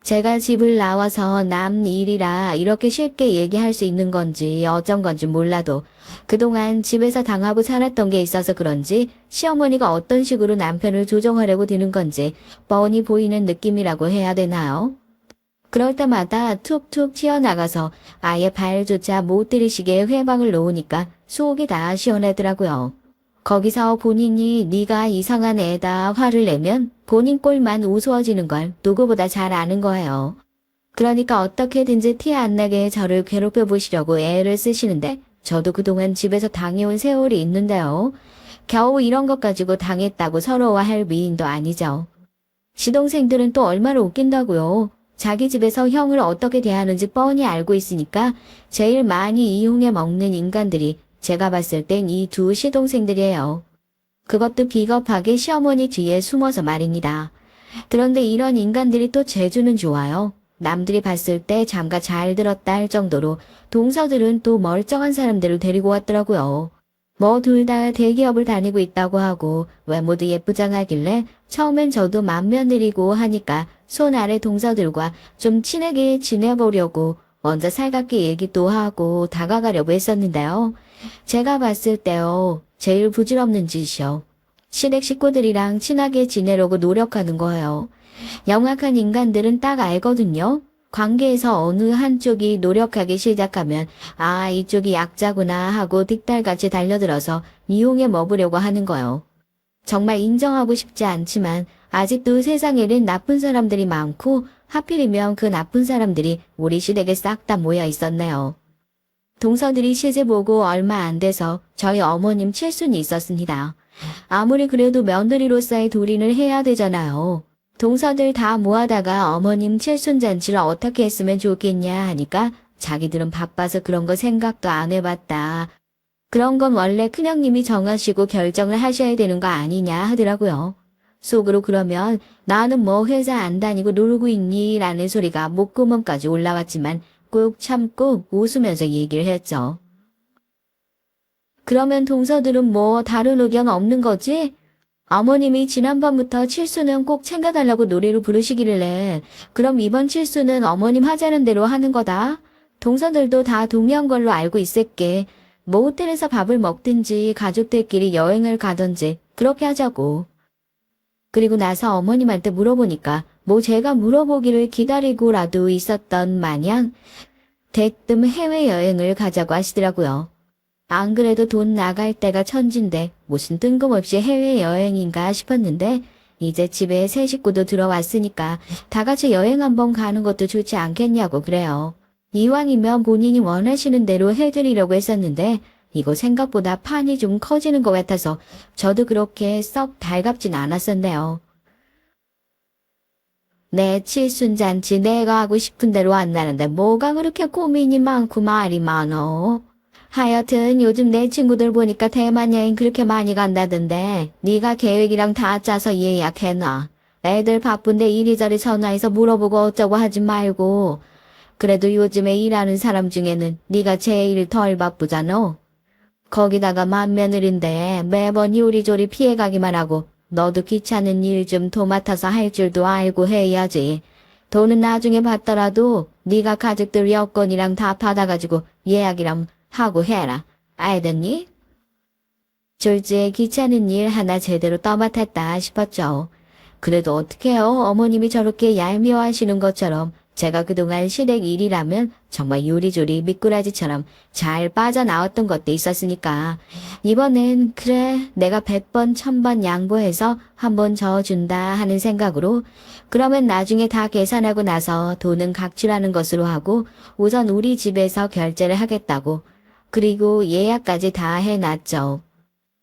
제가 집을 나와서 남 일이라 이렇게 쉽게 얘기할 수 있는 건지 어쩐 건지 몰라도 그동안 집에서 당하고 살았던 게 있어서 그런지 시어머니가 어떤 식으로 남편을 조정하려고 드는 건지 뻔히 보이는 느낌이라고 해야 되나요? 그럴 때마다 툭툭 튀어나가서 아예 발조차 못 들이시게 회방을 놓으니까 속이 다 시원하더라고요. 거기서 본인이 네가 이상한 애다 화를 내면 본인 꼴만 우스워지는 걸 누구보다 잘 아는 거예요. 그러니까 어떻게든지 티 안 나게 저를 괴롭혀 보시려고 애를 쓰시는데 저도 그동안 집에서 당해온 세월이 있는데요. 겨우 이런 것 가지고 당했다고 서러워할 미인도 아니죠. 시동생들은 또 얼마나 웃긴다고요. 자기 집에서 형을 어떻게 대하는지 뻔히 알고 있으니까 제일 많이 이용해 먹는 인간들이 제가 봤을 땐 이 두 시동생들이에요. 그것도 비겁하게 시어머니 뒤에 숨어서 말입니다. 그런데 이런 인간들이 또 재주는 좋아요. 남들이 봤을 때 잠가 잘 들었다 할 정도로 동서들은 또 멀쩡한 사람들을 데리고 왔더라고요. 뭐 둘 다 대기업을 다니고 있다고 하고 외모도 예쁘장하길래 처음엔 저도 맏며느리고 하니까 손 아래 동서들과 좀 친하게 지내보려고 먼저 살갑게 얘기도 하고 다가가려고 했었는데요. 제가 봤을 때요. 제일 부질없는 짓이요. 시댁 식구들이랑 친하게 지내려고 노력하는 거예요. 영악한 인간들은 딱 알거든요. 관계에서 어느 한쪽이 노력하기 시작하면 아 이쪽이 약자구나 하고 득달같이 달려들어서 이용해 먹으려고 하는 거요. 정말 인정하고 싶지 않지만 아직도 세상에는 나쁜 사람들이 많고 하필이면 그 나쁜 사람들이 우리 시댁에 싹 다 모여 있었네요. 동서들이 시집 오고 얼마 안 돼서 저희 어머님 칠순이 있었습니다. 아무리 그래도 며느리로서의 도리를 해야 되잖아요. 동서들 다 모아다가 어머님 칠순 잔치를 어떻게 했으면 좋겠냐 하니까 자기들은 바빠서 그런 거 생각도 안 해봤다. 그런 건 원래 큰형님이 정하시고 결정을 하셔야 되는 거 아니냐 하더라고요. 속으로 그러면 나는 뭐 회사 안 다니고 놀고 있니? 라는 소리가 목구멍까지 올라왔지만 꾹 참고 웃으면서 얘기를 했죠. 그러면 동서들은 뭐 다른 의견 없는 거지? 어머님이 지난번부터 칠수는 꼭 챙겨달라고 노래를 부르시길래 그럼 이번 칠수는 어머님 하자는 대로 하는 거다. 동서들도 다 동의한 걸로 알고 있을게. 뭐 호텔에서 밥을 먹든지 가족들끼리 여행을 가든지 그렇게 하자고. 그리고 나서 어머님한테 물어보니까 뭐 제가 물어보기를 기다리고라도 있었던 마냥 대뜸 해외여행을 가자고 하시더라고요. 안 그래도 돈 나갈 때가 천진데 무슨 뜬금없이 해외여행인가 싶었는데 이제 집에 새 식구도 들어왔으니까 다 같이 여행 한번 가는 것도 좋지 않겠냐고 그래요. 이왕이면 본인이 원하시는 대로 해드리려고 했었는데 이거 생각보다 판이 좀 커지는 것 같아서 저도 그렇게 썩 달갑진 않았었네요. 내 칠순잔치 내가 하고 싶은 대로 안 나는데 뭐가 그렇게 고민이 많고 말이 많어. 하여튼 요즘 내 친구들 보니까 대만 여행 그렇게 많이 간다던데 네가 계획이랑 다 짜서 예약해놔. 애들 바쁜데 이리저리 전화해서 물어보고 어쩌고 하지 말고. 그래도 요즘에 일하는 사람 중에는 네가 제일 덜 바쁘잖아. 거기다가 맏며느린데 매번 요리조리 피해가기만 하고 너도 귀찮은 일 좀 도맡아서 할 줄도 알고 해야지. 돈은 나중에 받더라도 네가 가족들 여권이랑 다 받아가지고 예약이랑 하고 해라. 알겠니? 졸지에 귀찮은 일 하나 제대로 떠맡았다 싶었죠. 그래도 어떡해요. 어머님이 저렇게 얄미워하시는 것처럼 제가 그동안 시댁 일이라면 정말 요리조리 미꾸라지처럼 잘 빠져나왔던 것도 있었으니까 이번엔 그래 내가 100번 1000번 양보해서 한번 저어준다 하는 생각으로 그러면 나중에 다 계산하고 나서 돈은 각출하는 것으로 하고 우선 우리 집에서 결제를 하겠다고 그리고 예약까지 다 해놨죠.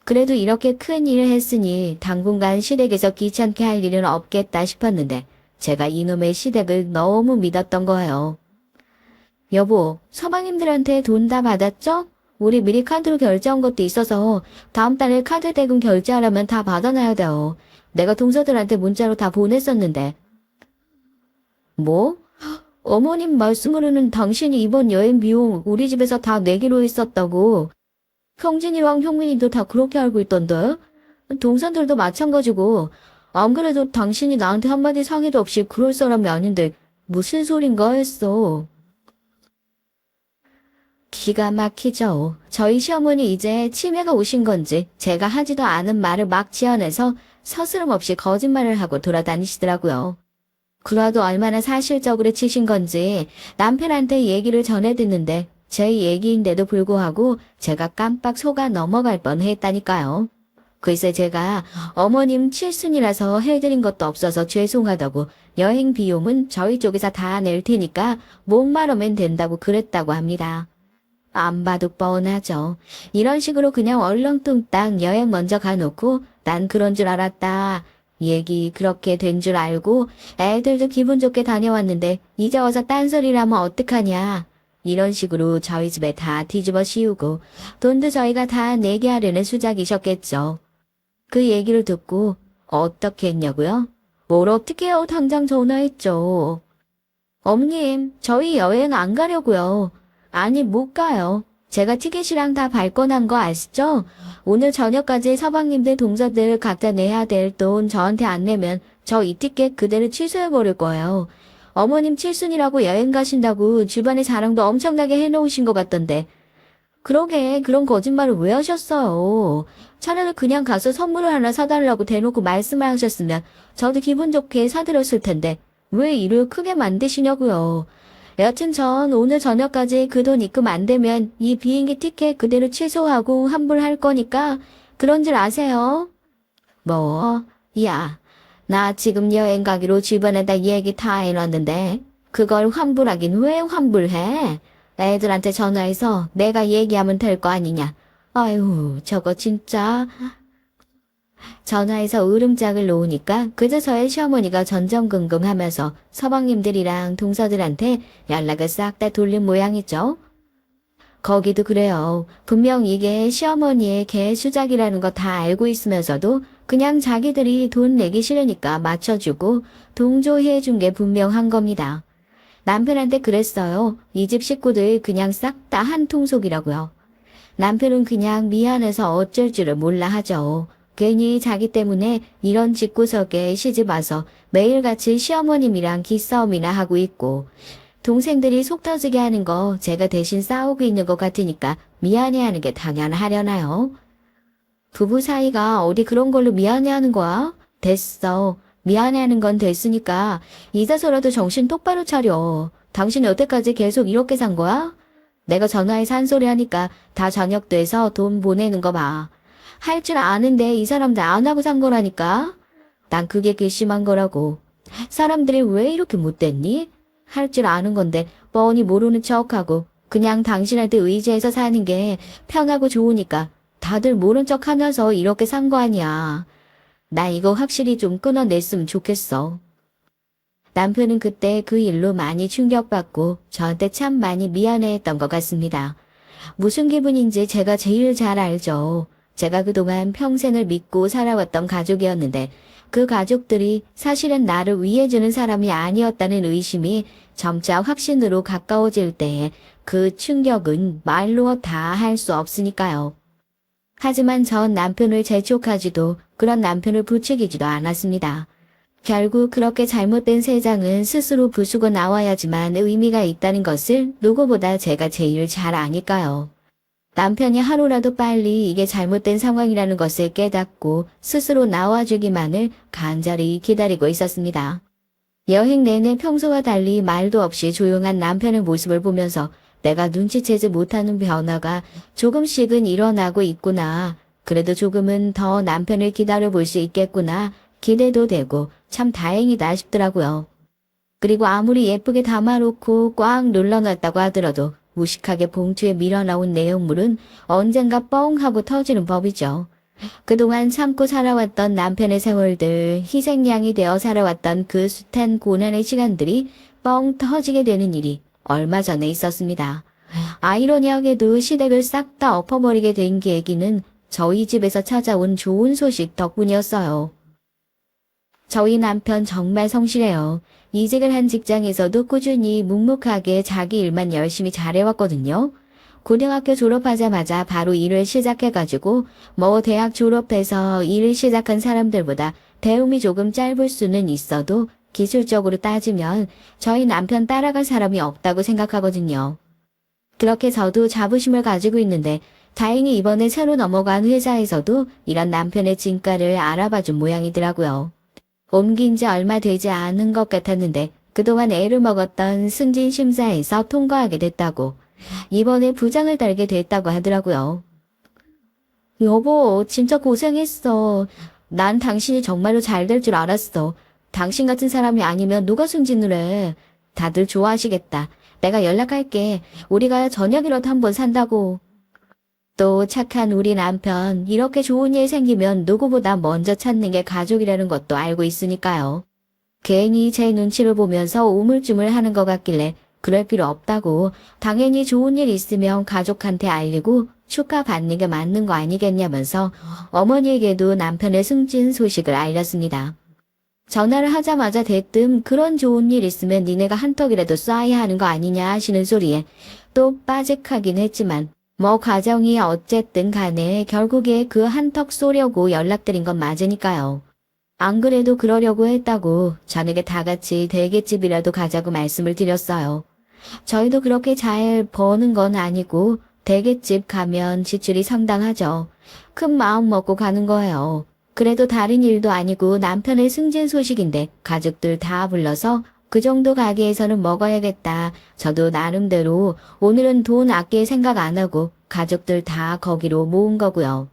그래도 이렇게 큰 일을 했으니 당분간 시댁에서 귀찮게 할 일은 없겠다 싶었는데 제가 이놈의 시댁을 너무 믿었던 거예요. 여보, 서방님들한테 돈 다 받았죠? 우리 미리 카드로 결제한 것도 있어서 다음 달에 카드 대금 결제하려면 다 받아놔야 돼요. 내가 동서들한테 문자로 다 보냈었는데. 뭐? 어머님 말씀으로는 당신이 이번 여행 비용 우리 집에서 다 내기로 했었다고. 형진이랑 형민이도 다 그렇게 알고 있던데? 동생들도 마찬가지고. 안 그래도 당신이 나한테 한마디 상의도 없이 그럴 사람이 아닌데 무슨 소린가 했어. 기가 막히죠. 저희 시어머니 이제 치매가 오신 건지 제가 하지도 않은 말을 막 지어내서 서스럼 없이 거짓말을 하고 돌아다니시더라고요. 그래도 얼마나 사실적으로 치신 건지 남편한테 얘기를 전해 듣는데 제 얘기인데도 불구하고 제가 깜빡 속아 넘어갈 뻔했다니까요. 글쎄 제가 어머님 칠순이라서 해드린 것도 없어서 죄송하다고 여행 비용은 저희 쪽에서 다 낼 테니까 목마르면 된다고 그랬다고 합니다. 안 봐도 뻔하죠. 이런 식으로 그냥 얼렁뚱땅 여행 먼저 가놓고 난 그런 줄 알았다. 얘기 그렇게 된 줄 알고 애들도 기분 좋게 다녀왔는데 이제 와서 딴소리를 하면 어떡하냐. 이런 식으로 저희 집에 다 뒤집어 씌우고 돈도 저희가 다 내게 하려는 수작이셨겠죠. 그 얘기를 듣고 어떻게 했냐고요? 뭘 어떻게 해요? 당장 전화했죠. 어머님, 저희 여행 안 가려고요. 아니, 못 가요. 제가 티켓이랑 다 발권한 거 아시죠? 오늘 저녁까지 서방님들 동서들 각자 내야 될 돈 저한테 안 내면 저 이 티켓 그대로 취소해버릴 거예요. 어머님 칠순이라고 여행 가신다고 주변에 자랑도 엄청나게 해놓으신 것 같던데. 그러게 그런 거짓말을 왜 하셨어요? 차라리 그냥 가서 선물을 하나 사달라고 대놓고 말씀을 하셨으면 저도 기분 좋게 사드렸을 텐데 왜 일을 크게 만드시냐고요. 여튼 전 오늘 저녁까지 그 돈 입금 안 되면 이 비행기 티켓 그대로 취소하고 환불할 거니까 그런 줄 아세요? 뭐? 야, 나 지금 여행 가기로 주변에다 얘기 다 해놨는데 그걸 환불하긴 왜 환불해? 애들한테 전화해서 내가 얘기하면 될 거 아니냐. 아유, 저거 진짜. 전화해서 으름장을 놓으니까 그제서야 시어머니가 전전긍긍하면서 서방님들이랑 동서들한테 연락을 싹 다 돌린 모양이죠. 거기도 그래요. 분명 이게 시어머니의 개수작이라는 거 다 알고 있으면서도 그냥 자기들이 돈 내기 싫으니까 맞춰주고 동조해준 게 분명한 겁니다. 남편한테 그랬어요. 이 집 식구들 그냥 싹 다 한 통속이라고요. 남편은 그냥 미안해서 어쩔 줄을 몰라 하죠. 괜히 자기 때문에 이런 집구석에 시집 와서 매일같이 시어머님이랑 기싸움이나 하고 있고 동생들이 속 터지게 하는 거 제가 대신 싸우고 있는 것 같으니까 미안해하는 게 당연하려나요? 부부 사이가 어디 그런 걸로 미안해하는 거야? 됐어. 미안해하는 건 됐으니까 이제서라도 정신 똑바로 차려. 당신 여태까지 계속 이렇게 산 거야? 내가 전화해서 한 소리 하니까 다 저녁 돼서 돈 보내는 거 봐. 할 줄 아는데 이 사람들 안 하고 산 거라니까? 난 그게 괘씸한 거라고. 사람들이 왜 이렇게 못됐니? 할 줄 아는 건데 뻔히 모르는 척하고 그냥 당신한테 의지해서 사는 게 편하고 좋으니까 다들 모른 척 하면서 이렇게 산 거 아니야. 나 이거 확실히 좀 끊어냈으면 좋겠어. 남편은 그때 그 일로 많이 충격받고 저한테 참 많이 미안해했던 것 같습니다. 무슨 기분인지 제가 제일 잘 알죠. 제가 그동안 평생을 믿고 살아왔던 가족이었는데 그 가족들이 사실은 나를 위해주는 사람이 아니었다는 의심이 점차 확신으로 가까워질 때에 그 충격은 말로 다 할 수 없으니까요. 하지만 전 남편을 재촉하지도 그런 남편을 부추기지도 않았습니다. 결국 그렇게 잘못된 세상은 스스로 부수고 나와야지만 의미가 있다는 것을 누구보다 제가 제일 잘 아니까요. 남편이 하루라도 빨리 이게 잘못된 상황이라는 것을 깨닫고 스스로 나와주기만을 간절히 기다리고 있었습니다. 여행 내내 평소와 달리 말도 없이 조용한 남편의 모습을 보면서 내가 눈치채지 못하는 변화가 조금씩은 일어나고 있구나. 그래도 조금은 더 남편을 기다려볼 수 있겠구나. 기대도 되고 참 다행이다 싶더라고요. 그리고 아무리 예쁘게 담아놓고 꽉 눌러놨다고 하더라도 무식하게 봉투에 밀어넣은 내용물은 언젠가 뻥 하고 터지는 법이죠. 그동안 참고 살아왔던 남편의 세월들, 희생양이 되어 살아왔던 그 숱한 고난의 시간들이 뻥 터지게 되는 일이 얼마 전에 있었습니다. 아이러니하게도 시댁을 싹 다 엎어버리게 된 계기는 저희 집에서 찾아온 좋은 소식 덕분이었어요. 저희 남편 정말 성실해요. 이직을 한 직장에서도 꾸준히 묵묵하게 자기 일만 열심히 잘해왔거든요. 고등학교 졸업하자마자 바로 일을 시작해가지고 대학 졸업해서 일을 시작한 사람들보다 대움이 조금 짧을 수는 있어도 기술적으로 따지면 저희 남편 따라갈 사람이 없다고 생각하거든요. 그렇게 저도 자부심을 가지고 있는데 다행히 이번에 새로 넘어간 회사에서도 이런 남편의 진가를 알아봐준 모양이더라고요. 옮긴 지 얼마 되지 않은 것 같았는데 그동안 애를 먹었던 승진 심사에서 통과하게 됐다고 이번에 부장을 달게 됐다고 하더라고요. 여보, 진짜 고생했어. 난 당신이 정말로 잘 될 줄 알았어. 당신 같은 사람이 아니면 누가 승진을 해. 다들 좋아하시겠다. 내가 연락할게. 우리가 저녁이라도 한번 산다고. 또 착한 우리 남편, 이렇게 좋은 일 생기면 누구보다 먼저 찾는 게 가족이라는 것도 알고 있으니까요. 괜히 제 눈치를 보면서 우물쭈물 하는 것 같길래 그럴 필요 없다고, 당연히 좋은 일 있으면 가족한테 알리고 축하받는 게 맞는 거 아니겠냐면서 어머니에게도 남편의 승진 소식을 알렸습니다. 전화를 하자마자 대뜸 그런 좋은 일 있으면 니네가 한턱이라도 쏴야 하는 거 아니냐 하시는 소리에 또 빠직하긴 했지만 가정이 어쨌든 간에 결국에 그 한턱 쏘려고 연락드린 건 맞으니까요. 안 그래도 그러려고 했다고 저녁에 다 같이 대게집이라도 가자고 말씀을 드렸어요. 저희도 그렇게 잘 버는 건 아니고 대게집 가면 지출이 상당하죠. 큰 마음 먹고 가는 거예요. 그래도 다른 일도 아니고 남편의 승진 소식인데 가족들 다 불러서 그 정도 가게에서는 먹어야겠다. 저도 나름대로 오늘은 돈 아낄 생각 안 하고 가족들 다 거기로 모은 거고요.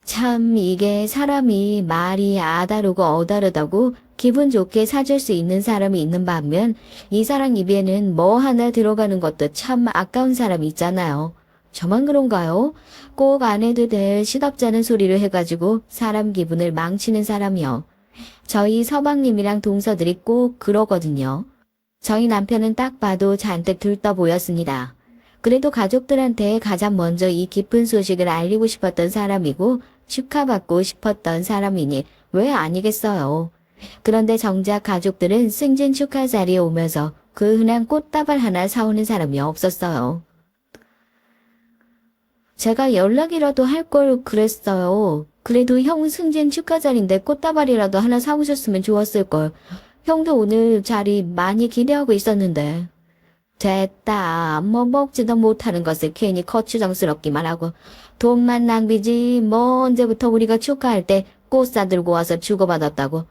참 이게 사람이 말이 아다르고 어다르다고 기분 좋게 사줄 수 있는 사람이 있는 반면 이 사람 입에는 뭐 하나 들어가는 것도 참 아까운 사람이 있잖아요. 저만 그런가요? 꼭 안 해도 될 시덥잖은 소리를 해가지고 사람 기분을 망치는 사람이요. 저희 서방님이랑 동서들이 꼭 그러거든요. 저희 남편은 딱 봐도 잔뜩 들떠 보였습니다. 그래도 가족들한테 가장 먼저 이 기쁜 소식을 알리고 싶었던 사람이고 축하받고 싶었던 사람이니 왜 아니겠어요. 그런데 정작 가족들은 승진 축하 자리에 오면서 그 흔한 꽃다발 하나 사오는 사람이 없었어요. 제가 연락이라도 할 걸 그랬어요. 그래도 형 승진 축하 자리인데 꽃다발이라도 하나 사오셨으면 좋았을걸. 형도 오늘 자리 많이 기대하고 있었는데. 됐다. 먹지도 못하는 것을 괜히 거추장스럽기만 하고. 돈만 낭비지. 언제부터 우리가 축하할 때 꽃 싸들고 와서 주고받았다고.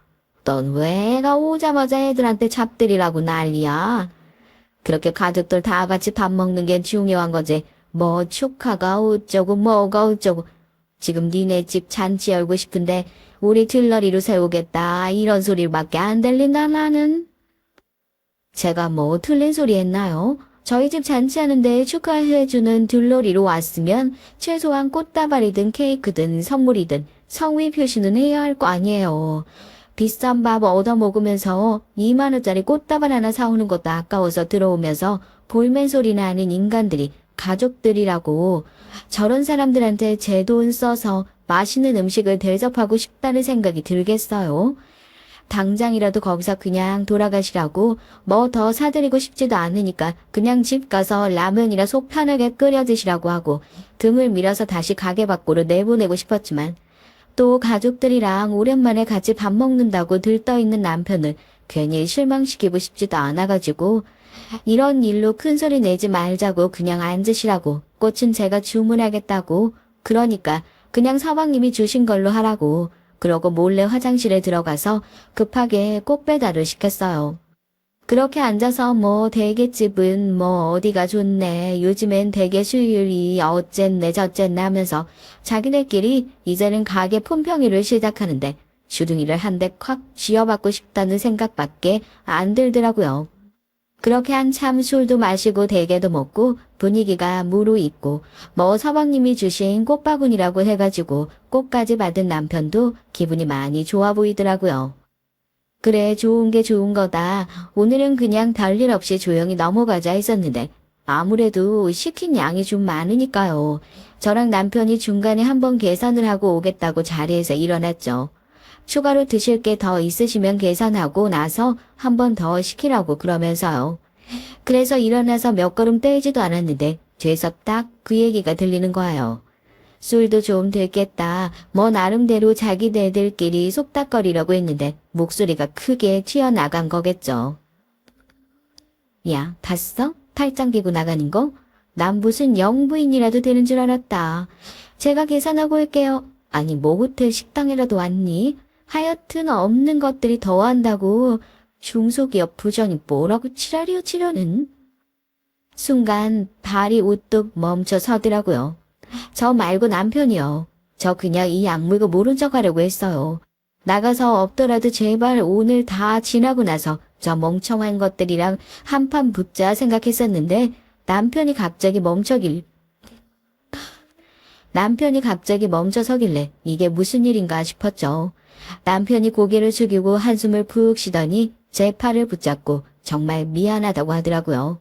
넌 왜 애가 오자마자 애들한테 잡들이라고 난리야. 그렇게 가족들 다 같이 밥 먹는 게 중요한 거지. 축하가 어쩌고 뭐가 어쩌고. 지금 니네 집 잔치 열고 싶은데 우리 들러리로 세우겠다. 이런 소리밖에 안 들린다 나는. 제가 틀린 소리 했나요? 저희 집 잔치하는데 축하해주는 들러리로 왔으면 최소한 꽃다발이든 케이크든 선물이든 성의 표시는 해야 할 거 아니에요. 비싼 밥 얻어먹으면서 2만 원짜리 꽃다발 하나 사오는 것도 아까워서 들어오면서 볼멘 소리 나는 인간들이 가족들이라고. 저런 사람들한테 제 돈 써서 맛있는 음식을 대접하고 싶다는 생각이 들겠어요? 당장이라도 거기서 그냥 돌아가시라고 더 사드리고 싶지도 않으니까 그냥 집 가서 라면이나 속 편하게 끓여 드시라고 하고 등을 밀어서 다시 가게 밖으로 내보내고 싶었지만 또 가족들이랑 오랜만에 같이 밥 먹는다고 들떠있는 남편을 괜히 실망시키고 싶지도 않아가지고 이런 일로 큰소리 내지 말자고 그냥 앉으시라고 꽃은 제가 주문하겠다고 그러니까 그냥 서방님이 주신 걸로 하라고 그러고 몰래 화장실에 들어가서 급하게 꽃 배달을 시켰어요. 그렇게 앉아서 대게집은 어디가 좋네. 요즘엔 대게 수율이 어쨌네 저쨌네 하면서 자기네끼리 이제는 가게 품평회를 시작하는데 주둥이를 한 대 콱 쥐어받고 싶다는 생각밖에 안 들더라고요. 그렇게 한참 술도 마시고 대게도 먹고 분위기가 무르익고 서방님이 주신 꽃바구니라고 해가지고 꽃까지 받은 남편도 기분이 많이 좋아 보이더라고요. 그래 좋은 게 좋은 거다. 오늘은 그냥 별일 없이 조용히 넘어가자 했었는데 아무래도 시킨 양이 좀 많으니까요. 저랑 남편이 중간에 한번 계산을 하고 오겠다고 자리에서 일어났죠. 추가로 드실 게 더 있으시면 계산하고 나서 한 번 더 시키라고 그러면서요. 그래서 일어나서 몇 걸음 떼지도 않았는데 뒤에서 딱 그 얘기가 들리는 거예요. 술도 좀 됐겠다. 뭐 나름대로 자기네들끼리 속닥거리려고 했는데 목소리가 크게 튀어나간 거겠죠. 야, 봤어? 탈장 기고 나가는 거? 난 무슨 영부인이라도 되는 줄 알았다. 제가 계산하고 올게요. 아니 뭐 호텔 식당이라도 왔니? 하여튼 없는 것들이 더한다고. 중소기업 부장이 뭐라고 지랄이요 지랄은. 순간 발이 우뚝 멈춰 서더라고요. 저 말고 남편이요. 저 그냥 이 악물고 모른 척 하려고 했어요. 나가서 없더라도 제발 오늘 다 지나고 나서 저 멍청한 것들이랑 한판 붙자 생각했었는데 남편이 갑자기 멈춰서길래 이게 무슨 일인가 싶었죠. 남편이 고개를 숙이고 한숨을 푹 쉬더니 제 팔을 붙잡고 정말 미안하다고 하더라고요.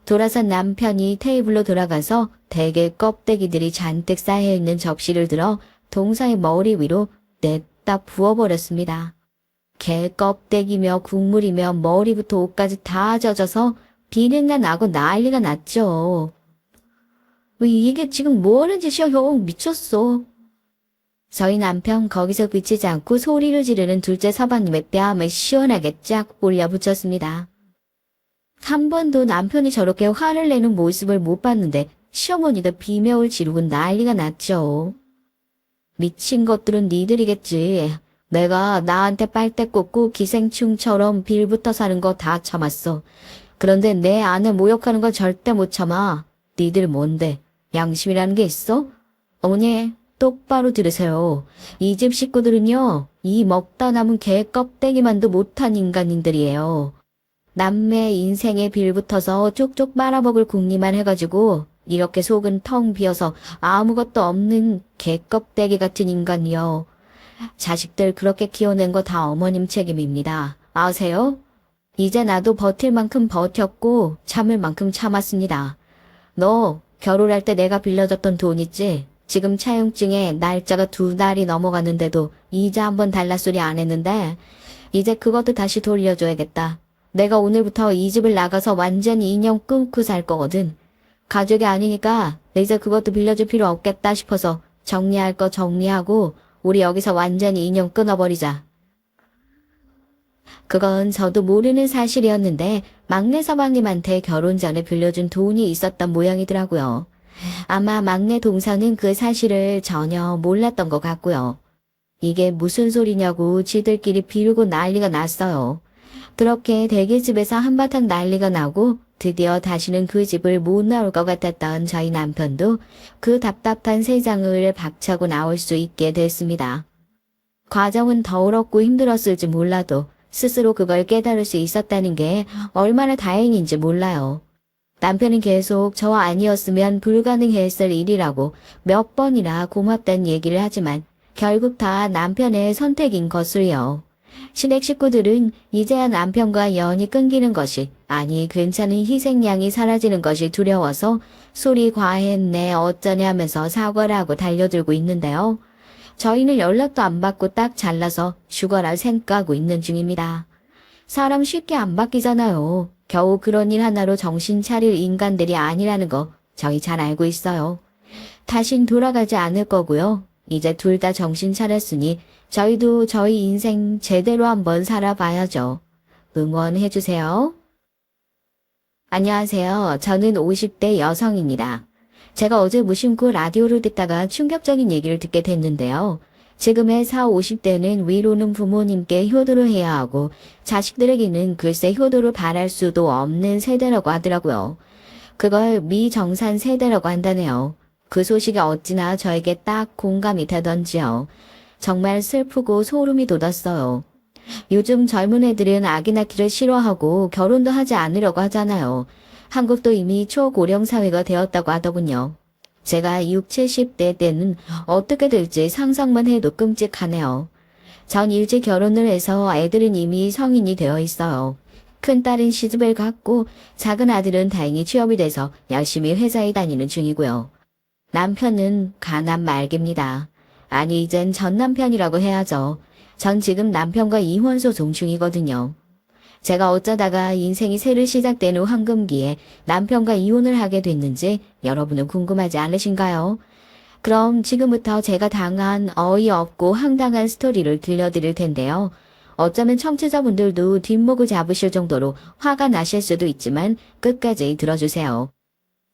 돌아선 남편이 테이블로 돌아가서 대게 껍데기들이 잔뜩 쌓여있는 접시를 들어 동사의 머리 위로 냅다 부어버렸습니다. 게 껍데기며 국물이며 머리부터 옷까지 다 젖어서 비린내 나고 난리가 났죠. 왜 이게 지금 뭐하는 짓이야 형 미쳤어. 저희 남편 거기서 그치지 않고 소리를 지르는 둘째 서방님의 뺨을 시원하게 쫙 올려붙였습니다. 한 번도 남편이 저렇게 화를 내는 모습을 못 봤는데 시어머니도 비명을 지르고 난리가 났죠. 미친 것들은 니들이겠지. 내가 나한테 빨대 꽂고 기생충처럼 빌부터 사는 거 다 참았어. 그런데 내 아내 모욕하는 건 절대 못 참아. 니들 뭔데? 양심이라는 게 있어? 어머니 똑바로 들으세요. 이 집 식구들은요. 이 먹다 남은 개 껍데기만도 못한 인간인들이에요. 남매 인생에 빌붙어서 쪽쪽 빨아먹을 궁리만 해가지고 이렇게 속은 텅 비어서 아무것도 없는 개껍데기 같은 인간이요. 자식들 그렇게 키워낸 거 다 어머님 책임입니다. 아세요? 이제 나도 버틸 만큼 버텼고 참을 만큼 참았습니다. 너 결혼할 때 내가 빌려줬던 돈 있지? 지금 차용증에 날짜가 2달이 넘어갔는데도 이자 한번 달라 소리 안 했는데 이제 그것도 다시 돌려줘야겠다. 내가 오늘부터 이 집을 나가서 완전히 인연 끊고 살 거거든. 가족이 아니니까 이제 그것도 빌려줄 필요 없겠다 싶어서 정리할 거 정리하고 우리 여기서 완전히 인연 끊어버리자. 그건 저도 모르는 사실이었는데 막내 서방님한테 결혼 전에 빌려준 돈이 있었던 모양이더라고요. 아마 막내 동서는 그 사실을 전혀 몰랐던 것 같고요. 이게 무슨 소리냐고 지들끼리 비르고 난리가 났어요. 그렇게 대게집에서 한바탕 난리가 나고 드디어 다시는 그 집을 못 나올 것 같았던 저희 남편도 그 답답한 세상을 박차고 나올 수 있게 됐습니다. 과정은 더럽고 힘들었을지 몰라도 스스로 그걸 깨달을 수 있었다는 게 얼마나 다행인지 몰라요. 남편은 계속 저 아니었으면 불가능했을 일이라고 몇 번이나 고맙다는 얘기를 하지만 결국 다 남편의 선택인 것을요. 시댁 식구들은 이제야 남편과 연이 끊기는 것이 아니 괜찮은 희생양이 사라지는 것이 두려워서 소리 과했네 어쩌냐면서 사과를 하고 달려들고 있는데요. 저희는 연락도 안 받고 딱 잘라서 죽어라 생각하고 있는 중입니다. 사람 쉽게 안 바뀌잖아요. 겨우 그런 일 하나로 정신 차릴 인간들이 아니라는 거 저희 잘 알고 있어요. 다신 돌아가지 않을 거고요. 이제 둘 다 정신 차렸으니 저희도 저희 인생 제대로 한번 살아봐야죠. 응원해주세요. 안녕하세요. 저는 50대 여성입니다. 제가 어제 무심코 라디오를 듣다가 충격적인 얘기를 듣게 됐는데요. 지금의 40, 50대는 위로는 부모님께 효도를 해야 하고 자식들에게는 글쎄 효도를 바랄 수도 없는 세대라고 하더라고요. 그걸 미정산 세대라고 한다네요. 그 소식이 어찌나 저에게 딱 공감이 되던지요. 정말 슬프고 소름이 돋았어요. 요즘 젊은 애들은 아기 낳기를 싫어하고 결혼도 하지 않으려고 하잖아요. 한국도 이미 초고령 사회가 되었다고 하더군요. 제가 60, 70대 때는 어떻게 될지 상상만 해도 끔찍하네요. 전 일찍 결혼을 해서 애들은 이미 성인이 되어 있어요. 큰딸은 시집을 갔고 작은 아들은 다행히 취업이 돼서 열심히 회사에 다니는 중이고요. 남편은 가난 말기입니다. 아니 이젠 전 남편이라고 해야죠. 전 지금 남편과 이혼 소송 중이거든요. 제가 어쩌다가 인생이 새로 시작되는 황금기에 남편과 이혼을 하게 됐는지 여러분은 궁금하지 않으신가요? 그럼 지금부터 제가 당한 어이없고 황당한 스토리를 들려드릴 텐데요. 어쩌면 청취자분들도 뒷목을 잡으실 정도로 화가 나실 수도 있지만 끝까지 들어주세요.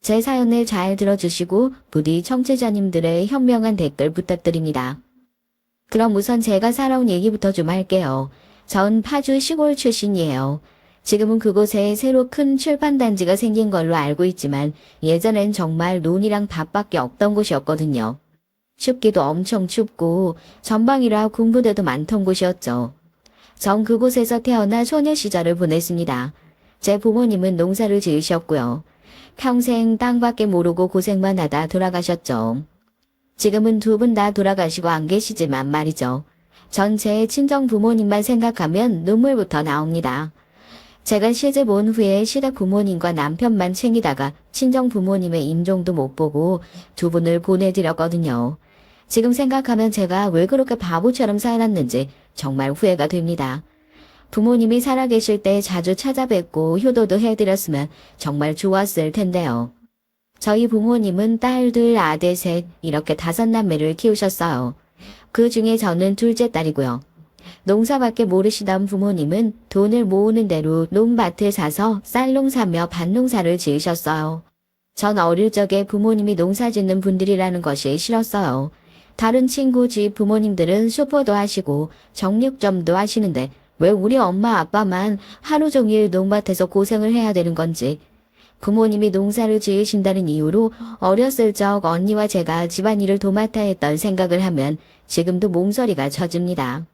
제 사연을 잘 들어주시고 부디 청취자님들의 현명한 댓글 부탁드립니다. 그럼 우선 제가 살아온 얘기부터 좀 할게요. 전 파주 시골 출신이에요. 지금은 그곳에 새로 큰 출판단지가 생긴 걸로 알고 있지만 예전엔 정말 논이랑 밭밖에 없던 곳이었거든요. 춥기도 엄청 춥고 전방이라 공부대도 많던 곳이었죠. 전 그곳에서 태어나 소녀 시절을 보냈습니다. 제 부모님은 농사를 지으셨고요. 평생 땅밖에 모르고 고생만 하다 돌아가셨죠. 지금은 두 분 다 돌아가시고 안 계시지만 말이죠. 전 제 친정 부모님만 생각하면 눈물부터 나옵니다. 제가 시집 온 후에 시댁 부모님과 남편만 챙기다가 친정 부모님의 임종도 못 보고 두 분을 보내드렸거든요. 지금 생각하면 제가 왜 그렇게 바보처럼 살았는지 정말 후회가 됩니다. 부모님이 살아계실 때 자주 찾아뵙고 효도도 해드렸으면 정말 좋았을 텐데요. 저희 부모님은 딸 둘, 아들 셋 이렇게 5남매를 키우셨어요. 그 중에 저는 둘째 딸이고요. 농사밖에 모르시던 부모님은 돈을 모으는 대로 농밭을 사서 쌀농사며 밭농사를 지으셨어요. 전 어릴 적에 부모님이 농사 짓는 분들이라는 것이 싫었어요. 다른 친구 집 부모님들은 슈퍼도 하시고 정육점도 하시는데 왜 우리 엄마 아빠만 하루 종일 농밭에서 고생을 해야 되는 건지. 부모님이 농사를 지으신다는 이유로 어렸을 적 언니와 제가 집안일을 도맡아 했던 생각을 하면 지금도 몸서리가 젖습니다.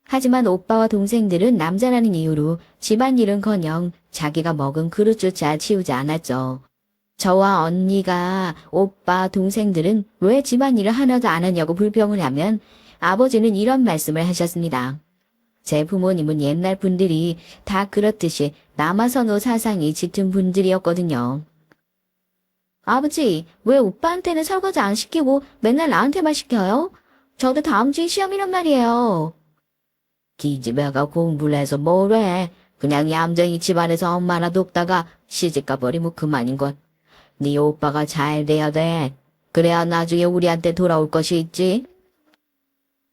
하지만 오빠와 동생들은 남자라는 이유로 집안일은커녕 자기가 먹은 그릇조차 치우지 않았죠. 저와 언니가 오빠, 동생들은 왜 집안일을 하나도 안 하냐고 불평을 하면 아버지는 이런 말씀을 하셨습니다. 제 부모님은 옛날 분들이 다 그렇듯이 남아선호 사상이 짙은 분들이었거든요. 아버지, 왜 오빠한테는 설거지 안 시키고 맨날 나한테만 시켜요? 저도 다음 주에 시험이란 말이에요. 기집애가 공부를 해서 뭘 해. 그냥 얌전히 집안에서 엄마나 돕다가 시집가 버리면 그만인걸. 네 오빠가 잘 돼야 돼. 그래야 나중에 우리한테 돌아올 것이 있지.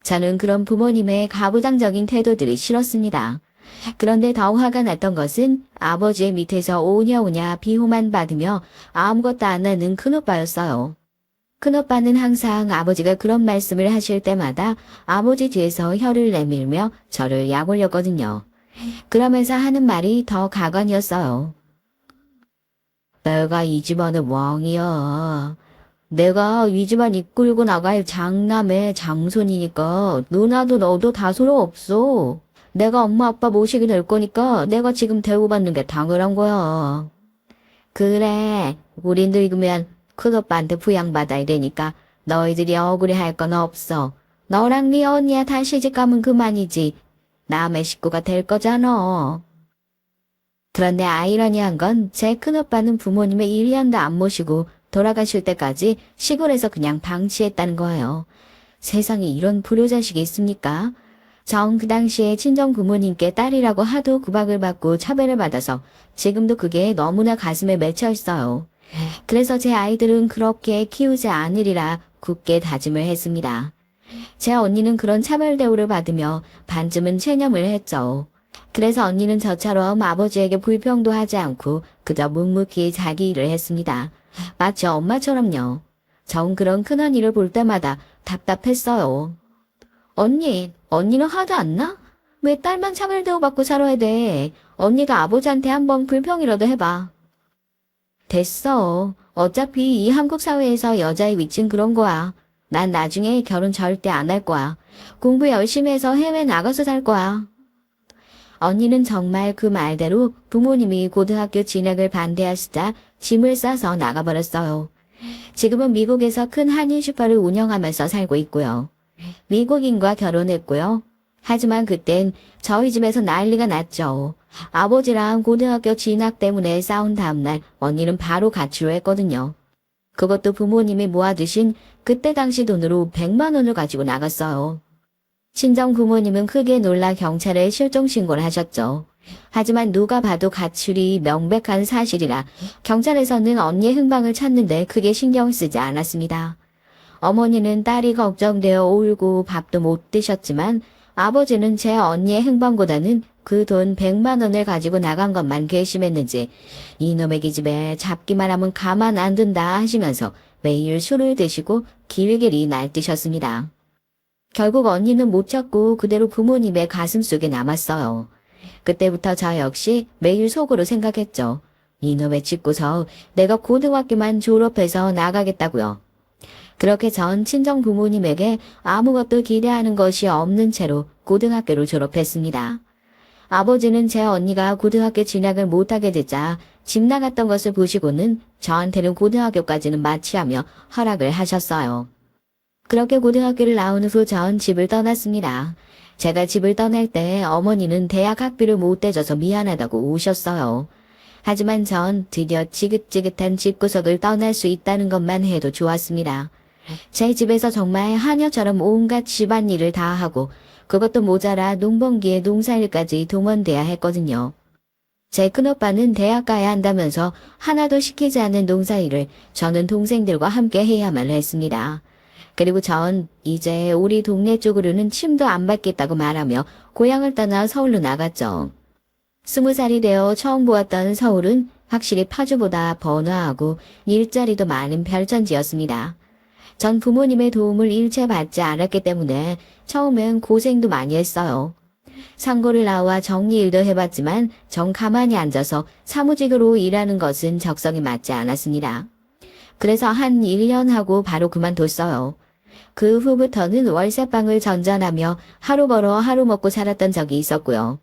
저는 그런 부모님의 가부장적인 태도들이 싫었습니다. 그런데 더 화가 났던 것은 아버지의 밑에서 오냐오냐 비호만 받으며 아무것도 안 하는 큰오빠였어요. 큰오빠는 항상 아버지가 그런 말씀을 하실 때마다 아버지 뒤에서 혀를 내밀며 저를 약올렸거든요. 그러면서 하는 말이 더 가관이었어요. 내가 이 집안의 왕이야. 내가 이 집안 이끌고 나갈 장남의 장손이니까 누나도 너도 다 소로 없어. 내가 엄마 아빠 모시게 될 거니까 내가 지금 대우받는 게 당연한 거야. 그래, 우리 늙으면 큰오빠한테 부양받아야 되니까 너희들이 억울해할 건 없어. 너랑 네 언니야 다 시집가면 그만이지. 남의 식구가 될 거잖아. 그런데 아이러니한 건 제 큰오빠는 부모님의 1년도 안 모시고 돌아가실 때까지 시골에서 그냥 방치했다는 거예요. 세상에 이런 불효자식이 있습니까? 전 그 당시에 친정 부모님께 딸이라고 하도 구박을 받고 차별을 받아서 지금도 그게 너무나 가슴에 맺혀 있어요. 그래서 제 아이들은 그렇게 키우지 않으리라 굳게 다짐을 했습니다. 제 언니는 그런 차별 대우를 받으며 반쯤은 체념을 했죠. 그래서 언니는 저처럼 아버지에게 불평도 하지 않고 그저 묵묵히 자기 일을 했습니다. 마치 엄마처럼요. 전 그런 큰언니를 볼 때마다 답답했어요. 언니는 화도 안 나? 왜 딸만 차별 대우받고 살아야 돼? 언니가 아버지한테 한번 불평이라도 해봐. 됐어. 어차피 이 한국 사회에서 여자의 위치는 그런 거야. 난 나중에 결혼 절대 안 할 거야. 공부 열심히 해서 해외 나가서 살 거야. 언니는 정말 그 말대로 부모님이 고등학교 진학을 반대하시자 짐을 싸서 나가버렸어요. 지금은 미국에서 큰 한인 슈퍼를 운영하면서 살고 있고요. 미국인과 결혼했고요. 하지만 그땐 저희 집에서 난리가 났죠. 아버지랑 고등학교 진학 때문에 싸운 다음날 언니는 바로 가출을 했거든요. 그것도 부모님이 모아두신 그때 당시 돈으로 100만 원을 가지고 나갔어요. 친정 부모님은 크게 놀라 경찰에 실종 신고를 하셨죠. 하지만 누가 봐도 가출이 명백한 사실이라 경찰에서는 언니의 행방을 찾는데 크게 신경 쓰지 않았습니다. 어머니는 딸이 걱정되어 울고 밥도 못 드셨지만 아버지는 제 언니의 행방보다는 그 돈 100만 원을 가지고 나간 것만 괘씸했는지 이놈의 기집애 잡기만 하면 가만 안 둔다 하시면서 매일 술을 드시고 길길이 날뛰셨습니다. 결국 언니는 못 찾고 그대로 부모님의 가슴속에 남았어요. 그때부터 저 역시 매일 속으로 생각했죠. 이놈의 집구석 내가 고등학교만 졸업해서 나가겠다고요. 그렇게 전 친정 부모님에게 아무것도 기대하는 것이 없는 채로 고등학교를 졸업했습니다. 아버지는 제 언니가 고등학교 진학을 못하게 되자 집 나갔던 것을 보시고는 저한테는 고등학교까지는 마치하며 허락을 하셨어요. 그렇게 고등학교를 나온 후 전 집을 떠났습니다. 제가 집을 떠날 때 어머니는 대학 학비를 못 대줘서 미안하다고 우셨어요. 하지만 전 드디어 지긋지긋한 집구석을 떠날 수 있다는 것만 해도 좋았습니다. 제 집에서 정말 하녀처럼 온갖 집안일을 다 하고 그것도 모자라 농번기에 농사일까지 동원돼야 했거든요. 제 큰오빠는 대학 가야 한다면서 하나도 시키지 않는 농사일을 저는 동생들과 함께 해야만 했습니다. 그리고 전 이제 우리 동네 쪽으로는 침도 안 밟겠다고 말하며 고향을 떠나 서울로 나갔죠. 20살이 되어 처음 보았던 서울은 확실히 파주보다 번화하고 일자리도 많은 별천지였습니다. 전 부모님의 도움을 일체 받지 않았기 때문에 처음엔 고생도 많이 했어요. 상고를 나와 정리일도 해봤지만 전 가만히 앉아서 사무직으로 일하는 것은 적성에 맞지 않았습니다. 그래서 한 1년 하고 바로 그만뒀어요. 그 후부터는 월세방을 전전하며 하루 벌어 하루 먹고 살았던 적이 있었고요.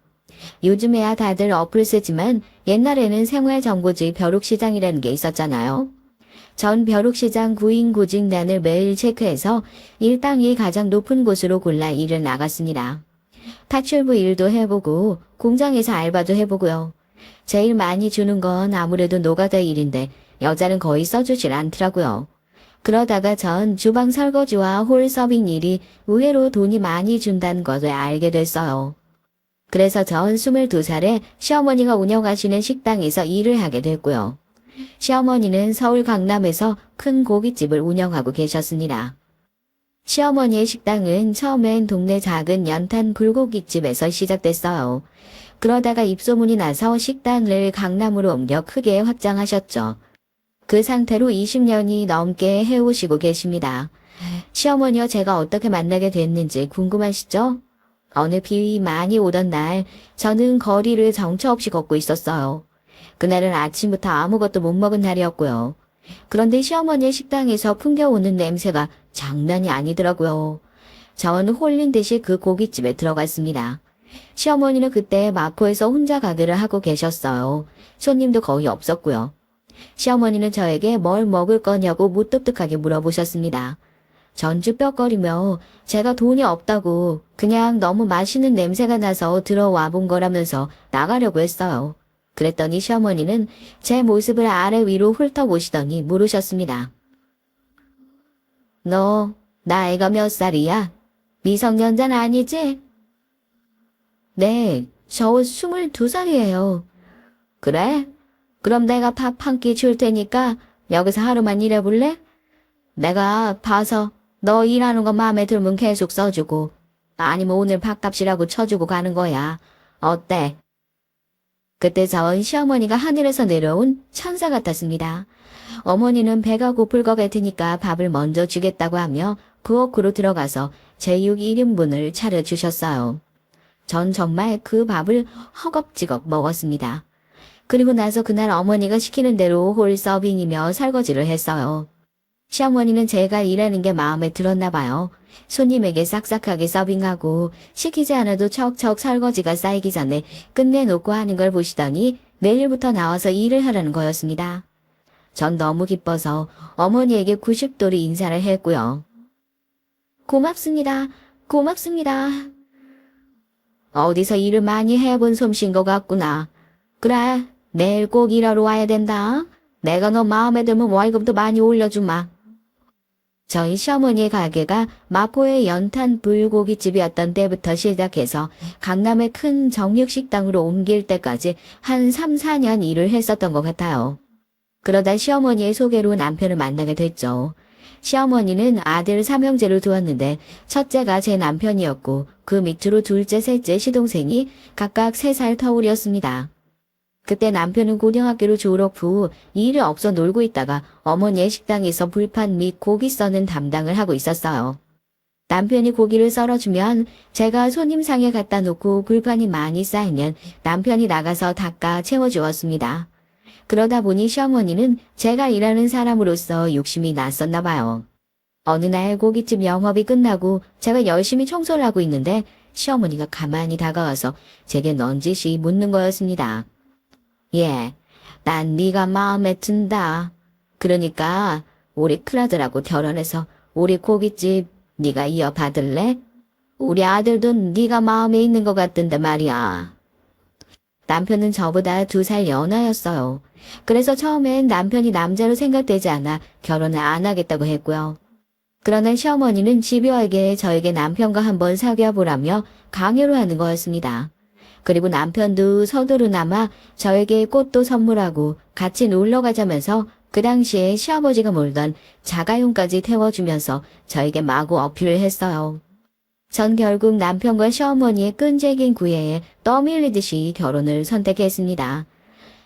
요즘에야 다들 어플 쓰지만 옛날에는 생활정보지 벼룩시장이라는 게 있었잖아요. 전 벼룩시장 구인구직란을 매일 체크해서 일당이 가장 높은 곳으로 골라 일을 나갔습니다. 타출부 일도 해보고 공장에서 알바도 해보고요. 제일 많이 주는 건 아무래도 노가다 일인데 여자는 거의 써주질 않더라고요. 그러다가 전 주방 설거지와 홀 서빙 일이 의외로 돈이 많이 준다는 것을 알게 됐어요. 그래서 전 22살에 시어머니가 운영하시는 식당에서 일을 하게 됐고요. 시어머니는 서울 강남에서 큰 고깃집을 운영하고 계셨습니다. 시어머니의 식당은 처음엔 동네 작은 연탄 불고기집에서 시작됐어요. 그러다가 입소문이 나서 식당을 강남으로 옮겨 크게 확장하셨죠. 그 상태로 20년이 넘게 해오시고 계십니다. 시어머니와 제가 어떻게 만나게 됐는지 궁금하시죠? 어느 비 많이 오던 날 저는 거리를 정처 없이 걷고 있었어요. 그날은 아침부터 아무것도 못 먹은 날이었고요. 그런데 시어머니의 식당에서 풍겨오는 냄새가 장난이 아니더라고요. 전 홀린 듯이 그 고깃집에 들어갔습니다. 시어머니는 그때 마포에서 혼자 가게를 하고 계셨어요. 손님도 거의 없었고요. 시어머니는 저에게 뭘 먹을 거냐고 무뚝뚝하게 물어보셨습니다. 전 쭈뼛거리며 제가 돈이 없다고 그냥 너무 맛있는 냄새가 나서 들어와 본 거라면서 나가려고 했어요. 그랬더니 시어머니는 제 모습을 아래 위로 훑어보시더니 물으셨습니다. 너 나이가 몇 살이야? 미성년자는 아니지? 네, 저 22살이에요. 그래? 그럼 내가 밥 한 끼 줄 테니까 여기서 하루만 일해볼래? 내가 봐서 너 일하는 거 마음에 들면 계속 써주고 아니면 오늘 밥값이라고 쳐주고 가는 거야. 어때? 그때 전 시어머니가 하늘에서 내려온 천사 같았습니다. 어머니는 배가 고플 것 같으니까 밥을 먼저 주겠다고 하며 부엌으로 들어가서 제육 1인분을 차려주셨어요. 전 정말 그 밥을 허겁지겁 먹었습니다. 그리고 나서 그날 어머니가 시키는 대로 홀 서빙이며 설거지를 했어요. 시어머니는 제가 일하는 게 마음에 들었나 봐요. 손님에게 싹싹하게 서빙하고 시키지 않아도 척척 설거지가 쌓이기 전에 끝내놓고 하는 걸 보시더니 내일부터 나와서 일을 하라는 거였습니다. 전 너무 기뻐서 어머니에게 90도로 인사를 했고요. 고맙습니다. 고맙습니다. 어디서 일을 많이 해본 솜씨인 것 같구나. 그래, 내일 꼭 일하러 와야 된다. 내가 너 마음에 들면 월급도 많이 올려주마. 저희 시어머니의 가게가 마포의 연탄 불고기집이었던 때부터 시작해서 강남의 큰 정육식당으로 옮길 때까지 한 3, 4년 일을 했었던 것 같아요. 그러다 시어머니의 소개로 남편을 만나게 됐죠. 시어머니는 아들 삼형제를 두었는데 첫째가 제 남편이었고 그 밑으로 둘째, 셋째 시동생이 각각 3살 터울이었습니다. 그때 남편은 고등학교를 졸업 후 일이 없어 놀고 있다가 어머니의 식당에서 불판 및 고기 써는 담당을 하고 있었어요. 남편이 고기를 썰어주면 제가 손님상에 갖다 놓고 불판이 많이 쌓이면 남편이 나가서 닦아 채워주었습니다. 그러다 보니 시어머니는 제가 일하는 사람으로서 욕심이 났었나 봐요. 어느 날 고깃집 영업이 끝나고 제가 열심히 청소를 하고 있는데 시어머니가 가만히 다가와서 제게 넌지시 묻는 거였습니다. 예, 난 네가 마음에 든다. 그러니까 우리 큰아들하고 결혼해서 우리 고깃집 네가 이어받을래? 우리 아들도 네가 마음에 있는 것 같던데 말이야. 남편은 저보다 2살 연하였어요. 그래서 처음엔 남편이 남자로 생각되지 않아 결혼을 안 하겠다고 했고요. 그러나 시어머니는 집요하게 저에게 남편과 한번 사귀어보라며 강요를 하는 거였습니다. 그리고 남편도 서두르나마 저에게 꽃도 선물하고 같이 놀러 가자면서 그 당시에 시아버지가 몰던 자가용까지 태워주면서 저에게 마구 어필을 했어요. 전 결국 남편과 시어머니의 끈질긴 구애에 떠밀리듯이 결혼을 선택했습니다.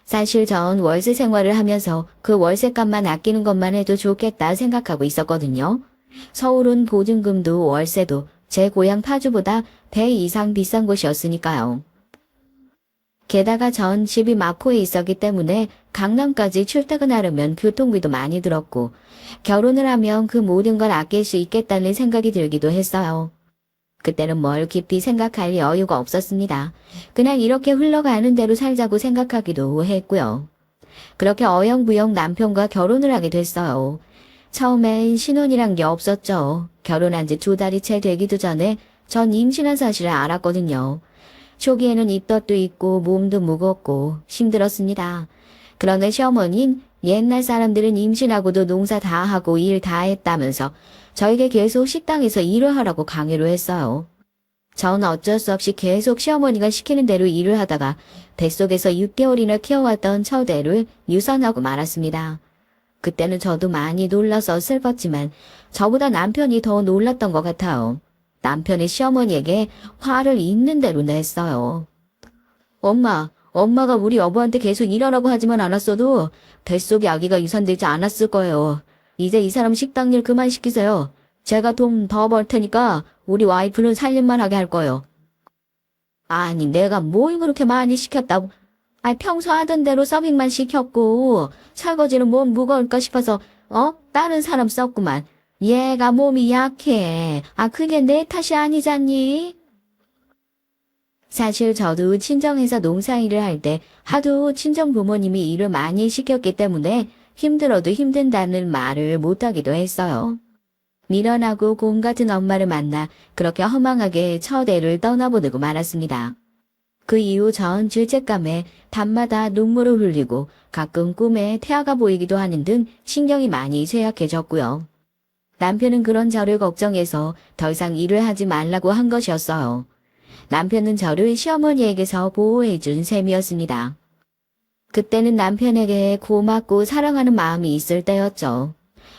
사실 전 월세 생활을 하면서 그 월세값만 아끼는 것만 해도 좋겠다 생각하고 있었거든요. 서울은 보증금도 월세도 제 고향 파주보다 배 이상 비싼 곳이었으니까요. 게다가 전 집이 마포에 있었기 때문에 강남까지 출퇴근하려면 교통비도 많이 들었고 결혼을 하면 그 모든 걸 아낄 수 있겠다는 생각이 들기도 했어요. 그때는 뭘 깊이 생각할 여유가 없었습니다. 그냥 이렇게 흘러가는 대로 살자고 생각하기도 했고요. 그렇게 어영부영 남편과 결혼을 하게 됐어요. 처음엔 신혼이란 게 없었죠. 결혼한 지 2달이 채 되기도 전에 전 임신한 사실을 알았거든요. 초기에는 입덧도 있고 몸도 무겁고 힘들었습니다. 그런데 시어머니는 옛날 사람들은 임신하고도 농사 다 하고 일 다 했다면서 저에게 계속 식당에서 일을 하라고 강요를 했어요. 전 어쩔 수 없이 계속 시어머니가 시키는 대로 일을 하다가 뱃속에서 6개월이나 키워왔던 처대를 유산하고 말았습니다. 그때는 저도 많이 놀라서 슬펐지만 저보다 남편이 더 놀랐던 것 같아요. 남편의 시어머니에게 화를 있는 대로 냈어요. 엄마가 우리 여보한테 계속 일하라고 하지만 않았어도 뱃속에 아기가 유산되지 않았을 거예요. 이제 이 사람 식당 일 그만 시키세요. 제가 돈 더 벌 테니까 우리 와이프는 살림만 하게 할 거예요. 아니 내가 뭘 그렇게 많이 시켰다고. 평소 하던 대로 서빙만 시켰고 설거지는 몸 무거울까 싶어서 다른 사람 썼구만. 얘가 몸이 약해. 그게 내 탓이 아니잖니? 사실 저도 친정에서 농사일을 할 때 하도 친정 부모님이 일을 많이 시켰기 때문에 힘들어도 힘든다는 말을 못하기도 했어요. 미련하고 곰 같은 엄마를 만나 그렇게 허망하게 처대를 떠나보내고 말았습니다. 그 이후 전 죄책감에 밤마다 눈물을 흘리고 가끔 꿈에 태아가 보이기도 하는 등 신경이 많이 쇠약해졌고요. 남편은 그런 저를 걱정해서 더 이상 일을 하지 말라고 한 것이었어요. 남편은 저를 시어머니에게서 보호해준 셈이었습니다. 그때는 남편에게 고맙고 사랑하는 마음이 있을 때였죠.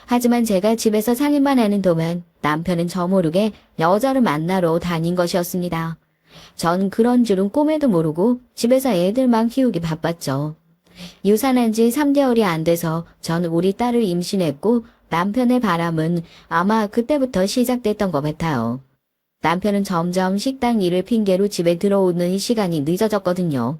하지만 제가 집에서 살림만 하는 동안 남편은 저 모르게 여자를 만나러 다닌 것이었습니다. 전 그런 줄은 꿈에도 모르고 집에서 애들만 키우기 바빴죠. 유산한 지 3개월이 안 돼서 전 우리 딸을 임신했고 남편의 바람은 아마 그때부터 시작됐던 것 같아요. 남편은 점점 식당 일을 핑계로 집에 들어오는 시간이 늦어졌거든요.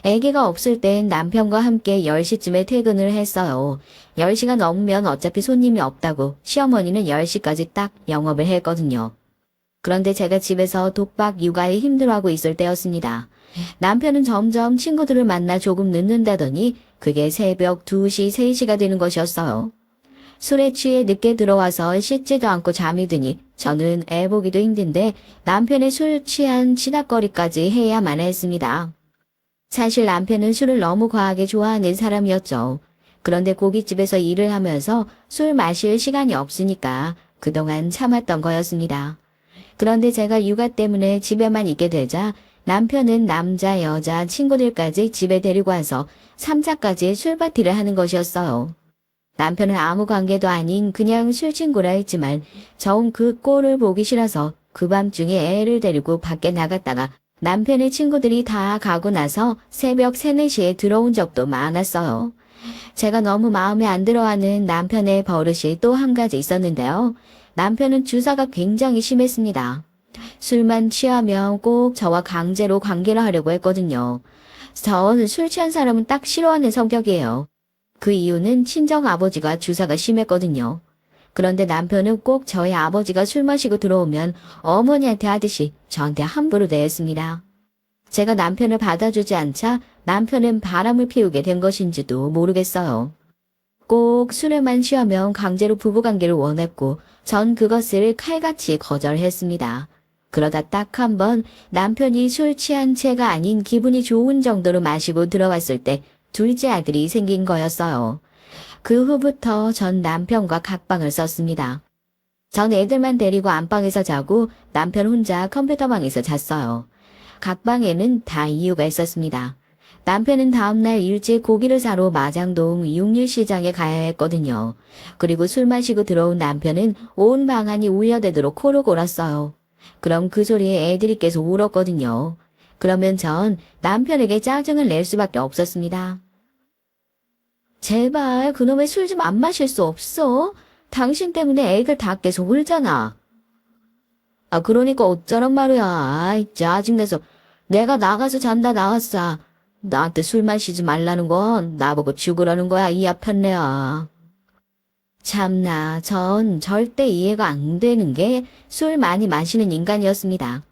아기가 없을 땐 남편과 함께 10시쯤에 퇴근을 했어요. 10시가 넘으면 어차피 손님이 없다고 시어머니는 10시까지 딱 영업을 했거든요. 그런데 제가 집에서 독박 육아에 힘들어하고 있을 때였습니다. 남편은 점점 친구들을 만나 조금 늦는다더니 그게 새벽 2시, 3시가 되는 것이었어요. 술에 취해 늦게 들어와서 씻지도 않고 잠이 드니 저는 애 보기도 힘든데 남편의 술 취한 치닥거리까지 해야만 했습니다. 사실 남편은 술을 너무 과하게 좋아하는 사람이었죠. 그런데 고깃집에서 일을 하면서 술 마실 시간이 없으니까 그동안 참았던 거였습니다. 그런데 제가 육아 때문에 집에만 있게 되자 남편은 남자, 여자, 친구들까지 집에 데리고 와서 3차까지 술파티를 하는 것이었어요. 남편은 아무 관계도 아닌 그냥 술친구라 했지만 정 그 꼴을 보기 싫어서 그 밤중에 애를 데리고 밖에 나갔다가 남편의 친구들이 다 가고 나서 새벽 3, 4시에 들어온 적도 많았어요. 제가 너무 마음에 안 들어하는 남편의 버릇이 또 한 가지 있었는데요. 남편은 주사가 굉장히 심했습니다. 술만 취하면 꼭 저와 강제로 관계를 하려고 했거든요. 전 술 취한 사람은 딱 싫어하는 성격이에요. 그 이유는 친정 아버지가 주사가 심했거든요. 그런데 남편은 꼭 저희 아버지가 술 마시고 들어오면 어머니한테 하듯이 저한테 함부로 대했습니다. 제가 남편을 받아주지 않자 남편은 바람을 피우게 된 것인지도 모르겠어요. 꼭 술에만 취하면 강제로 부부관계를 원했고 전 그것을 칼같이 거절했습니다. 그러다 딱 한 번 남편이 술 취한 채가 아닌 기분이 좋은 정도로 마시고 들어왔을 때 둘째 아들이 생긴 거였어요. 그 후부터 전 남편과 각방을 썼습니다. 전 애들만 데리고 안방에서 자고 남편 혼자 컴퓨터방에서 잤어요. 각방에는 다 이유가 있었습니다. 남편은 다음날 일찍 고기를 사러 마장동 육류시장에 가야 했거든요. 그리고 술 마시고 들어온 남편은 온 방안이 울려대도록 코를 골았어요. 그럼 그 소리에 애들이 계속 울었거든요. 그러면 전 남편에게 짜증을 낼 수밖에 없었습니다. 제발 그놈의 술 좀 안 마실 수 없어? 당신 때문에 애들 다 계속 울잖아. 아 그러니까 어쩌란 말이야. 아이 짜증내서 내가 나가서 잔다 나왔어. 나한테 술 마시지 말라는 건 나보고 죽으라는 거야 이 아편네야. 참나 전 절대 이해가 안 되는 게 술 많이 마시는 인간이었습니다.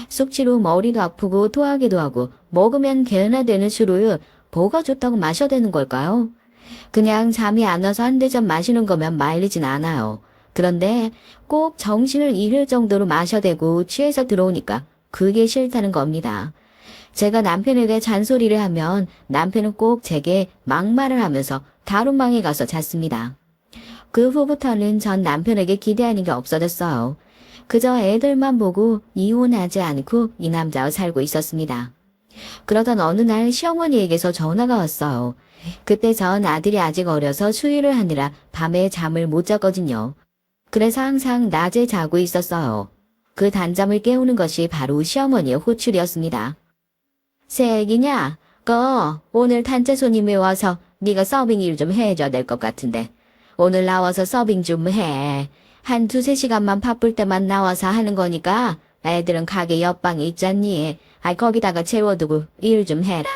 숙취로 머리도 아프고 토하기도 하고 먹으면 개나 되는 술을 뭐가 좋다고 마셔야 되는 걸까요? 그냥 잠이 안 와서 한 대접 마시는 거면 말리진 않아요. 그런데 꼭 정신을 잃을 정도로 마셔대고 취해서 들어오니까 그게 싫다는 겁니다. 제가 남편에게 잔소리를 하면 남편은 꼭 제게 막말을 하면서 다른 방에 가서 잤습니다. 그 후부터는 전 남편에게 기대하는 게 없어졌어요. 그저 애들만 보고 이혼하지 않고 이 남자와 살고 있었습니다. 그러던 어느 날 시어머니에게서 전화가 왔어요. 그때 전 아들이 아직 어려서 수유를 하느라 밤에 잠을 못 잤거든요. 그래서 항상 낮에 자고 있었어요. 그 단잠을 깨우는 것이 바로 시어머니의 호출이었습니다. 새애기냐? 오늘 단체 손님이 와서 네가 서빙 일 좀 해줘야 될 것 같은데 오늘 나와서 서빙 좀 해. 한 2-3시간만 바쁠 때만 나와서 하는 거니까 애들은 가게 옆방에 있잖니. 거기다가 채워두고 일 좀 해라.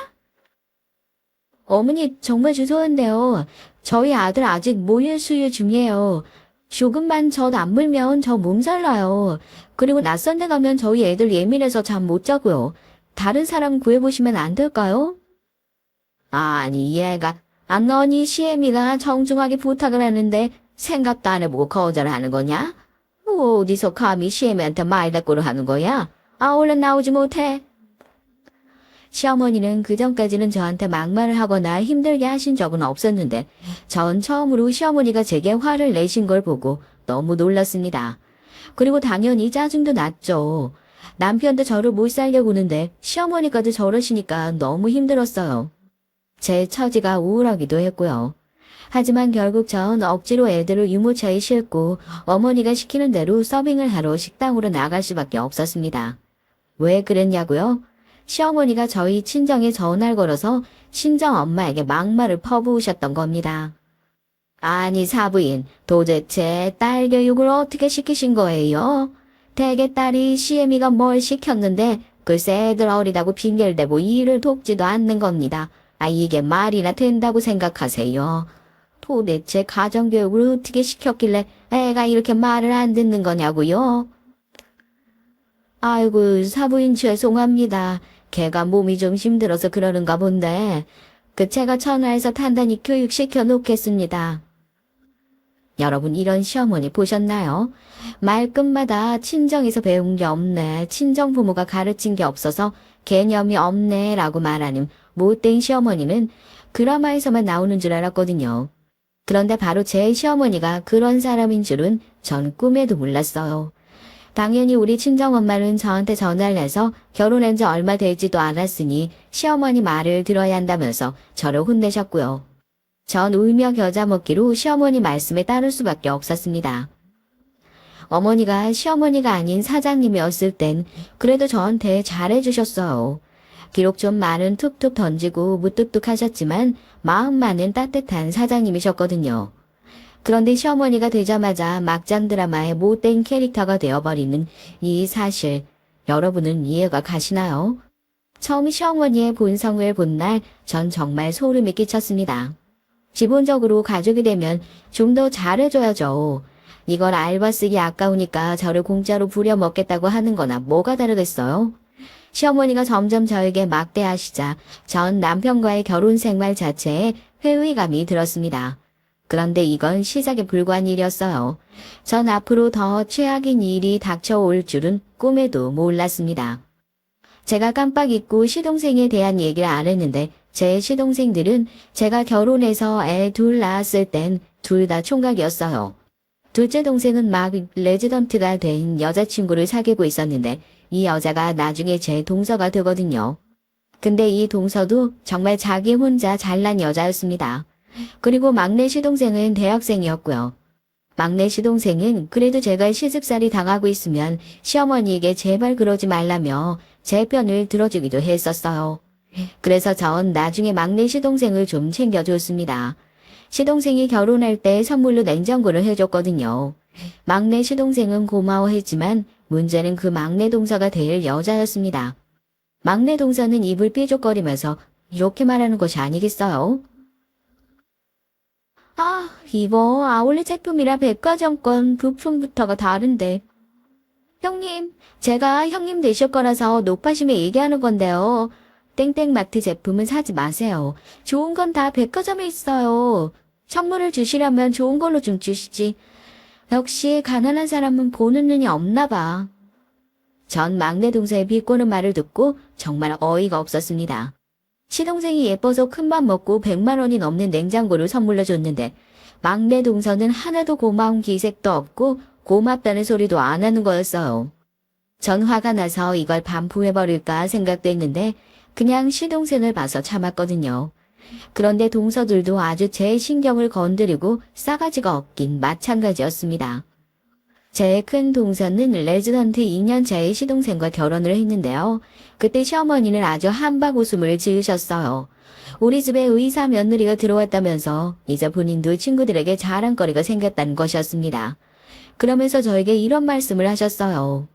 어머니 정말 죄송한데요. 저희 아들 아직 모유 수유 중이에요. 조금만 젖 안 물면 저 몸살 나요. 그리고 낯선 데 가면 저희 애들 예민해서 잠 못 자고요. 다른 사람 구해보시면 안 될까요? 아니 얘가 너니 시애미가 정중하게 부탁을 하는데 생각도 안 해보고 거절하는 거냐? 어디서 감히 시애미한테 말대꾸를 하는 거야? 얼른 나오지 못해. 시어머니는 그전까지는 저한테 막말을 하거나 힘들게 하신 적은 없었는데 전 처음으로 시어머니가 제게 화를 내신 걸 보고 너무 놀랐습니다. 그리고 당연히 짜증도 났죠. 남편도 저를 못 살게 구는데 시어머니까지 저러시니까 너무 힘들었어요. 제 처지가 우울하기도 했고요. 하지만 결국 전 억지로 애들을 유모차에 싣고 어머니가 시키는 대로 서빙을 하러 식당으로 나갈 수밖에 없었습니다. 왜 그랬냐고요? 시어머니가 저희 친정에 전화를 걸어서 친정 엄마에게 막말을 퍼부으셨던 겁니다. 아니 사부인, 도대체 딸 교육을 어떻게 시키신 거예요? 대개 딸이 시애미가 뭘 시켰는데 글쎄 애들 어리다고 핑계를 대고 일을 돕지도 않는 겁니다. 이게 말이나 된다고 생각하세요? 도대체 가정교육을 어떻게 시켰길래 애가 이렇게 말을 안 듣는 거냐고요? 아이고 사부인 죄송합니다. 걔가 몸이 좀 힘들어서 그러는가 본데 제가 전화해서 단단히 교육시켜 놓겠습니다. 여러분 이런 시어머니 보셨나요? 말끝마다 친정에서 배운 게 없네, 친정 부모가 가르친 게 없어서 개념이 없네 라고 말하는 못된 시어머니는 드라마에서만 나오는 줄 알았거든요. 그런데 바로 제 시어머니가 그런 사람인 줄은 전 꿈에도 몰랐어요. 당연히 우리 친정엄마는 저한테 전화를 해서 결혼한 지 얼마 되지도 않았으니 시어머니 말을 들어야 한다면서 저를 혼내셨고요. 전 울며 겨자 먹기로 시어머니 말씀에 따를 수밖에 없었습니다. 어머니가 시어머니가 아닌 사장님이었을 땐 그래도 저한테 잘해주셨어요. 비록 좀 말은 툭툭 던지고 무뚝뚝하셨지만 마음만은 따뜻한 사장님이셨거든요. 그런데 시어머니가 되자마자 막장 드라마의 못된 캐릭터가 되어버리는 이 사실, 여러분은 이해가 가시나요? 처음 시어머니의 본성을 본 날 전 정말 소름이 끼쳤습니다. 기본적으로 가족이 되면 좀 더 잘해줘야죠. 이걸 알바 쓰기 아까우니까 저를 공짜로 부려먹겠다고 하는 거나 뭐가 다르겠어요? 시어머니가 점점 저에게 막대하시자 전 남편과의 결혼 생활 자체에 회의감이 들었습니다. 그런데 이건 시작에 불과한 일이었어요. 전 앞으로 더 최악인 일이 닥쳐올 줄은 꿈에도 몰랐습니다. 제가 깜빡 잊고 시동생에 대한 얘기를 안 했는데 제 시동생들은 제가 결혼해서 애 둘 낳았을 땐 둘 다 총각이었어요. 둘째 동생은 막 레지던트가 된 여자친구를 사귀고 있었는데 이 여자가 나중에 제 동서가 되거든요. 근데 이 동서도 정말 자기 혼자 잘난 여자였습니다. 그리고 막내 시동생은 대학생이었고요. 막내 시동생은 그래도 제가 시집살이 당하고 있으면 시어머니에게 제발 그러지 말라며 제 편을 들어주기도 했었어요. 그래서 전 나중에 막내 시동생을 좀 챙겨줬습니다. 시동생이 결혼할 때 선물로 냉장고를 해줬거든요. 막내 시동생은 고마워했지만 문제는 그 막내 동서가 될 여자였습니다. 막내 동서는 입을 삐죽거리면서 이렇게 말하는 것이 아니겠어요? 아, 이거 아울렛 제품이라 백화점권 부품부터가 다른데. 형님, 제가 형님 되실 거라서 높아심에 얘기하는 건데요. 땡땡마트 제품은 사지 마세요. 좋은 건 다 백화점에 있어요. 선물을 주시려면 좋은 걸로 좀 주시지. 역시 가난한 사람은 보는 눈이 없나 봐. 전 막내 동생의 비꼬는 말을 듣고 정말 어이가 없었습니다. 시동생이 예뻐서 큰맘 먹고 100만 원이 넘는 냉장고를 선물로 줬는데 막내 동서는 하나도 고마운 기색도 없고 고맙다는 소리도 안 하는 거였어요. 전 화가 나서 이걸 반품해버릴까 생각도 했는데 그냥 시동생을 봐서 참았거든요. 그런데 동서들도 아주 제 신경을 건드리고 싸가지가 없긴 마찬가지였습니다. 제 큰 동서는 레지던트 2년차의 시동생과 결혼을 했는데요. 그때 시어머니는 아주 한박 웃음을 지으셨어요. 우리 집에 의사 며느리가 들어왔다면서 이제 본인도 친구들에게 자랑거리가 생겼다는 것이었습니다. 그러면서 저에게 이런 말씀을 하셨어요.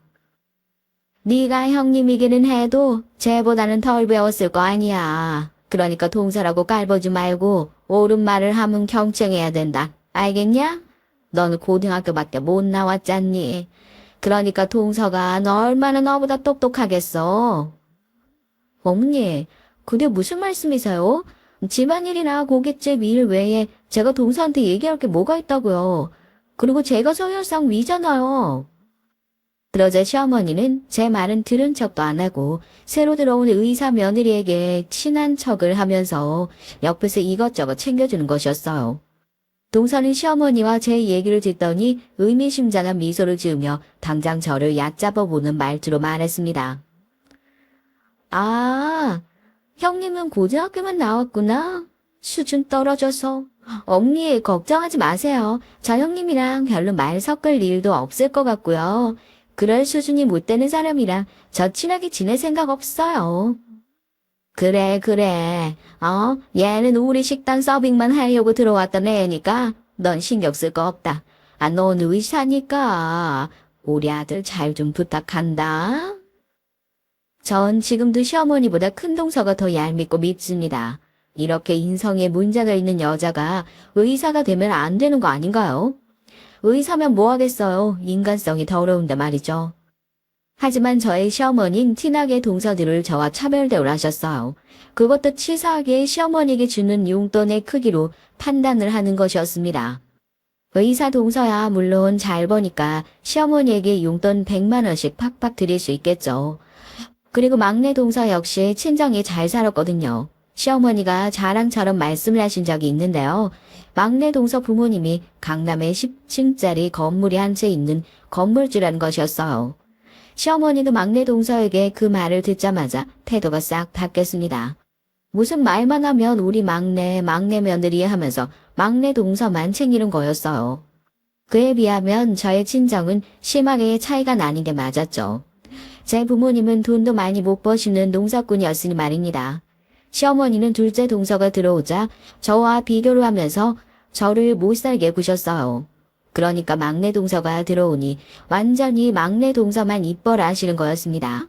네가 형님이기는 해도 쟤보다는 덜 배웠을 거 아니야. 그러니까 동서라고 깔보지 말고 옳은 말을 하면 경청해야 된다. 알겠냐? 너는 고등학교밖에 못 나왔잖니. 그러니까 동서가 너 얼마나 너보다 똑똑하겠어. 어머니, 그게 무슨 말씀이세요? 집안일이나 고깃집 일 외에 제가 동서한테 얘기할 게 뭐가 있다고요. 그리고 제가 서열상 위잖아요. 그러자 시어머니는 제 말은 들은 척도 안 하고 새로 들어온 의사 며느리에게 친한 척을 하면서 옆에서 이것저것 챙겨주는 것이었어요. 동서는 시어머니와 제 얘기를 듣더니 의미심장한 미소를 지으며 당장 저를 얕잡아 보는 말투로 말했습니다. 아, 형님은 고등학교만 나왔구나. 수준 떨어져서. 엄니 걱정하지 마세요. 저 형님이랑 별로 말 섞을 일도 없을 것 같고요. 그럴 수준이 못 되는 사람이랑 저 친하게 지낼 생각 없어요. 그래. 얘는 우리 식당 서빙만 하려고 들어왔던 애니까 넌 신경 쓸 거 없다. 아, 넌 의사니까 우리 아들 잘 좀 부탁한다. 전 지금도 시어머니보다 큰 동서가 더 얄밉고 밉습니다. 이렇게 인성에 문제가 있는 여자가 의사가 되면 안 되는 거 아닌가요? 의사면 뭐 하겠어요. 인간성이 더러운데 말이죠. 하지만 저의 시어머니는 티나게 동서들을 저와 차별 대우를 하셨어요. 그것도 치사하게 시어머니에게 주는 용돈의 크기로 판단을 하는 것이었습니다. 의사 동서야 물론 잘 버니까 시어머니에게 용돈 100만 원씩 팍팍 드릴 수 있겠죠. 그리고 막내 동서 역시 친정이 잘 살았거든요. 시어머니가 자랑처럼 말씀을 하신 적이 있는데요. 막내 동서 부모님이 강남에 10층짜리 건물이 한 채 있는 건물주라는 것이었어요. 시어머니도 막내 동서에게 그 말을 듣자마자 태도가 싹 바뀌었습니다. 무슨 말만 하면 우리 막내 며느리 하면서 막내 동서만 챙기는 거였어요. 그에 비하면 저의 친정은 심하게 차이가 나는 게 맞았죠. 제 부모님은 돈도 많이 못 버시는 농사꾼이었으니 말입니다. 시어머니는 둘째 동서가 들어오자 저와 비교를 하면서 저를 못살게 구셨어요. 그러니까 막내 동서가 들어오니 완전히 막내 동서만 이뻐라 하시는 거였습니다.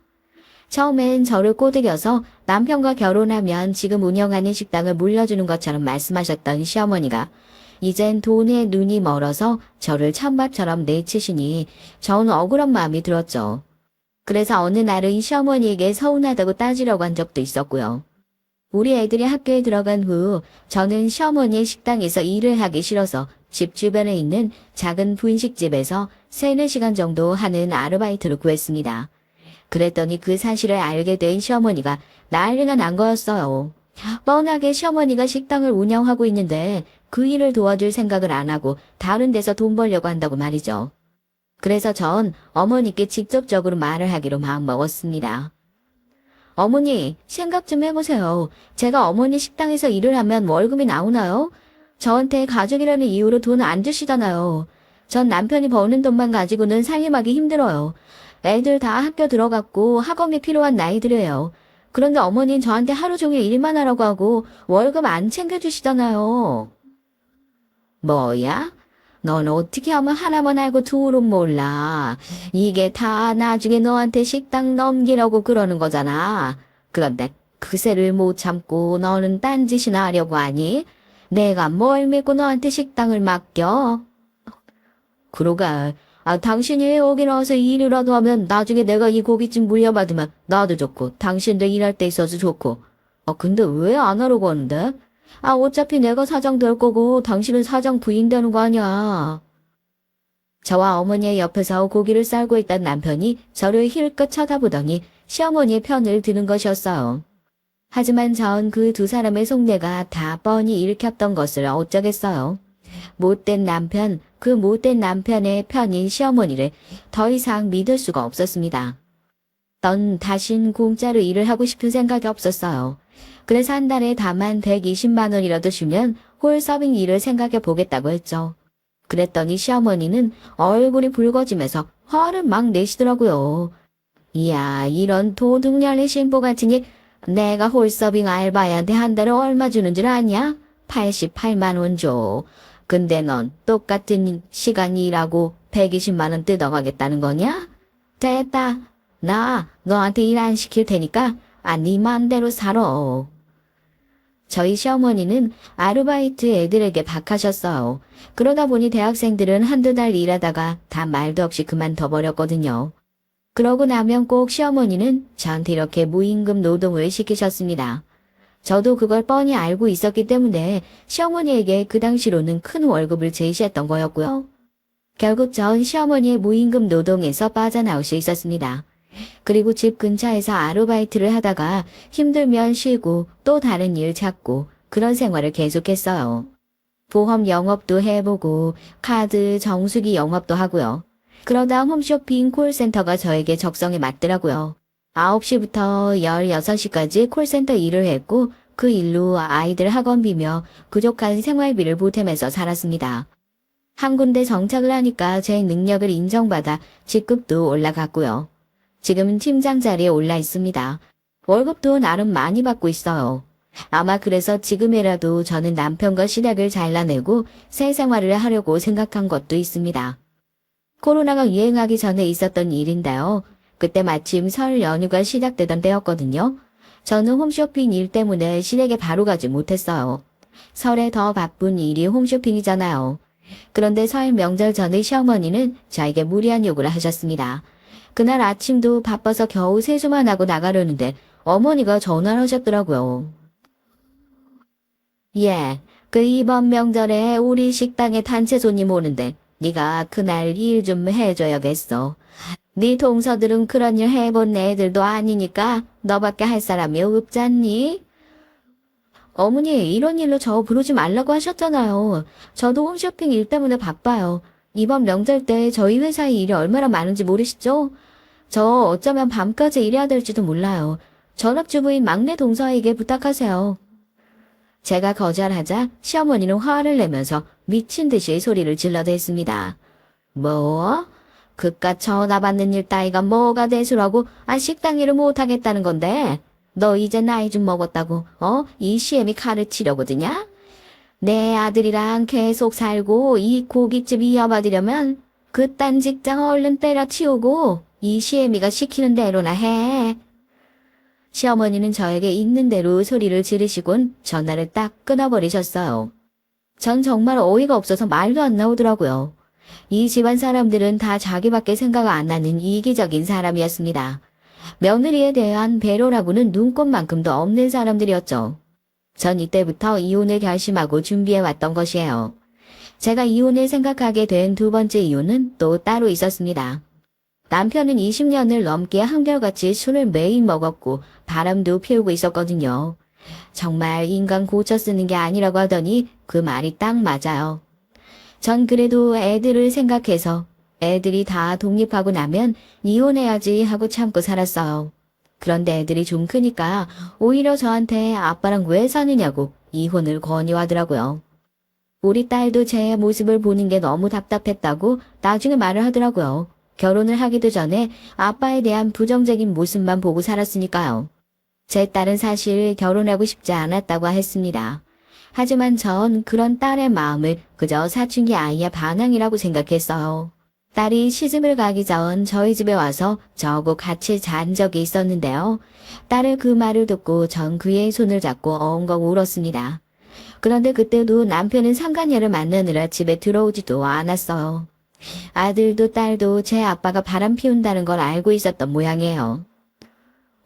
처음엔 저를 꼬드겨서 남편과 결혼하면 지금 운영하는 식당을 물려주는 것처럼 말씀하셨던 시어머니가 이젠 돈에 눈이 멀어서 저를 찬밥처럼 내치시니 저는 억울한 마음이 들었죠. 그래서 어느 날은 시어머니에게 서운하다고 따지려고 한 적도 있었고요. 우리 애들이 학교에 들어간 후 저는 시어머니의 식당에서 일을 하기 싫어서 집 주변에 있는 작은 분식집에서 3-4시간 정도 하는 아르바이트를 구했습니다. 그랬더니 그 사실을 알게 된 시어머니가 난리가 난 거였어요. 뻔하게 시어머니가 식당을 운영하고 있는데 그 일을 도와줄 생각을 안 하고 다른 데서 돈 벌려고 한다고 말이죠. 그래서 전 어머니께 직접적으로 말을 하기로 마음먹었습니다. 어머니, 생각 좀 해보세요. 제가 어머니 식당에서 일을 하면 월급이 나오나요? 저한테 가족이라는 이유로 돈 안 주시잖아요. 전 남편이 버는 돈만 가지고는 살림하기 힘들어요. 애들 다 학교 들어갔고 학원비 필요한 나이들이에요. 그런데 어머니는 저한테 하루 종일 일만 하라고 하고 월급 안 챙겨주시잖아요. 뭐야? 넌 어떻게 하면 하나만 알고 둘은 몰라. 이게 다 나중에 너한테 식당 넘기려고 그러는 거잖아. 그런데 그새를 못 참고 너는 딴짓이나 하려고 하니? 내가 뭘 믿고 너한테 식당을 맡겨? 그러가. 당신이 여기 나와서 일이라도 하면 나중에 내가 이 고깃집 물려받으면 나도 좋고 당신도 일할 때 있어서 좋고. 근데 왜 안 하려고 하는데? 어차피 내가 사장 될 거고 당신은 사장 부인 되는 거 아니야. 저와 어머니의 옆에서 고기를 썰고 있던 남편이 저를 힐끗 쳐다보더니 시어머니의 편을 드는 것이었어요. 하지만 전 그 두 사람의 속내가 다 뻔히 읽혔던 것을 어쩌겠어요. 못된 남편, 그 못된 남편의 편인 시어머니를 더 이상 믿을 수가 없었습니다. 넌 다신 공짜로 일을 하고 싶은 생각이 없었어요. 그래서 한 달에 다만 120만 원이라도 주면 홀 서빙 일을 생각해 보겠다고 했죠. 그랬더니 시어머니는 얼굴이 붉어지면서 화를 막 내시더라고요. 이야, 이런 도둑년의 신부 같으니 내가 홀 서빙 알바한테 한 달에 얼마 주는 줄 아냐? 88만 원 줘. 근데 넌 똑같은 시간 일하고 120만 원 뜯어가겠다는 거냐? 됐다. 나 너한테 일 안 시킬 테니까 네 맘대로 살아. 저희 시어머니는 아르바이트 애들에게 박하셨어요. 그러다 보니 대학생들은 한두 달 일하다가 다 말도 없이 그만둬버렸거든요. 그러고 나면 꼭 시어머니는 저한테 이렇게 무임금 노동을 시키셨습니다. 저도 그걸 뻔히 알고 있었기 때문에 시어머니에게 그 당시로는 큰 월급을 제시했던 거였고요. 결국 전 시어머니의 무임금 노동에서 빠져나올 수 있었습니다. 그리고 집 근처에서 아르바이트를 하다가 힘들면 쉬고 또 다른 일 찾고 그런 생활을 계속했어요. 보험 영업도 해보고 카드 정수기 영업도 하고요. 그러다 홈쇼핑 콜센터가 저에게 적성에 맞더라고요. 9시부터 16시까지 콜센터 일을 했고 그 일로 아이들 학원비며 부족한 생활비를 보태면서 살았습니다. 한 군데 정착을 하니까 제 능력을 인정받아 직급도 올라갔고요. 지금은 팀장 자리에 올라 있습니다. 월급도 나름 많이 받고 있어요. 아마 그래서 지금이라도 저는 남편과 시댁을 잘라내고 새 생활을 하려고 생각한 것도 있습니다. 코로나가 유행하기 전에 있었던 일인데요. 그때 마침 설 연휴가 시작되던 때였거든요. 저는 홈쇼핑 일 때문에 시댁에 바로 가지 못했어요. 설에 더 바쁜 일이 홈쇼핑이잖아요. 그런데 설 명절 전에 시어머니는 저에게 무리한 요구를 하셨습니다. 그날 아침도 바빠서 겨우 세수만 하고 나가려는데 어머니가 전화를 하셨더라고요. 예, 이번 명절에 우리 식당에 단체 손님 오는데 네가 그날 일 좀 해줘야겠어. 네 동서들은 그런 일 해본 애들도 아니니까 너밖에 할 사람이 없잖니? 어머니, 이런 일로 저 부르지 말라고 하셨잖아요. 저도 홈쇼핑 일 때문에 바빠요. 이번 명절 때 저희 회사에 일이 얼마나 많은지 모르시죠? 저 어쩌면 밤까지 일해야 될지도 몰라요. 전업주부인 막내 동서에게 부탁하세요. 제가 거절하자 시어머니는 화를 내면서 미친 듯이 소리를 질러댔습니다. 뭐? 그깟 전화 받는 일 따위가 뭐가 대수라고 식당 일을 못하겠다는 건데? 너 이제 나이 좀 먹었다고 이 시엠이 가르치려고 드냐? 내 아들이랑 계속 살고 이 고깃집 이어받으려면 그딴 직장 얼른 때려치우고 이 시애미가 시키는 대로나 해. 시어머니는 저에게 있는 대로 소리를 지르시곤 전화를 딱 끊어버리셨어요. 전 정말 어이가 없어서 말도 안 나오더라고요. 이 집안 사람들은 다 자기밖에 생각 안 나는 이기적인 사람이었습니다. 며느리에 대한 배려라고는 눈꼽만큼도 없는 사람들이었죠. 전 이때부터 이혼을 결심하고 준비해왔던 것이에요. 제가 이혼을 생각하게 된 두 번째 이유는 또 따로 있었습니다. 남편은 20년을 넘게 한결같이 술을 매일 먹었고 바람도 피우고 있었거든요. 정말 인간 고쳐 쓰는 게 아니라고 하더니 그 말이 딱 맞아요. 전 그래도 애들을 생각해서 애들이 다 독립하고 나면 이혼해야지 하고 참고 살았어요. 그런데 애들이 좀 크니까 오히려 저한테 아빠랑 왜 사느냐고 이혼을 권유하더라고요. 우리 딸도 제 모습을 보는 게 너무 답답했다고 나중에 말을 하더라고요. 결혼을 하기도 전에 아빠에 대한 부정적인 모습만 보고 살았으니까요. 제 딸은 사실 결혼하고 싶지 않았다고 했습니다. 하지만 전 그런 딸의 마음을 그저 사춘기 아이의 반항이라고 생각했어요. 딸이 시집을 가기 전 저희 집에 와서 저하고 같이 잔 적이 있었는데요. 딸의 그 말을 듣고 전 그의 손을 잡고 엉엉 울었습니다. 그런데 그때도 남편은 상간녀를 만나느라 집에 들어오지도 않았어요. 아들도 딸도 제 아빠가 바람 피운다는 걸 알고 있었던 모양이에요.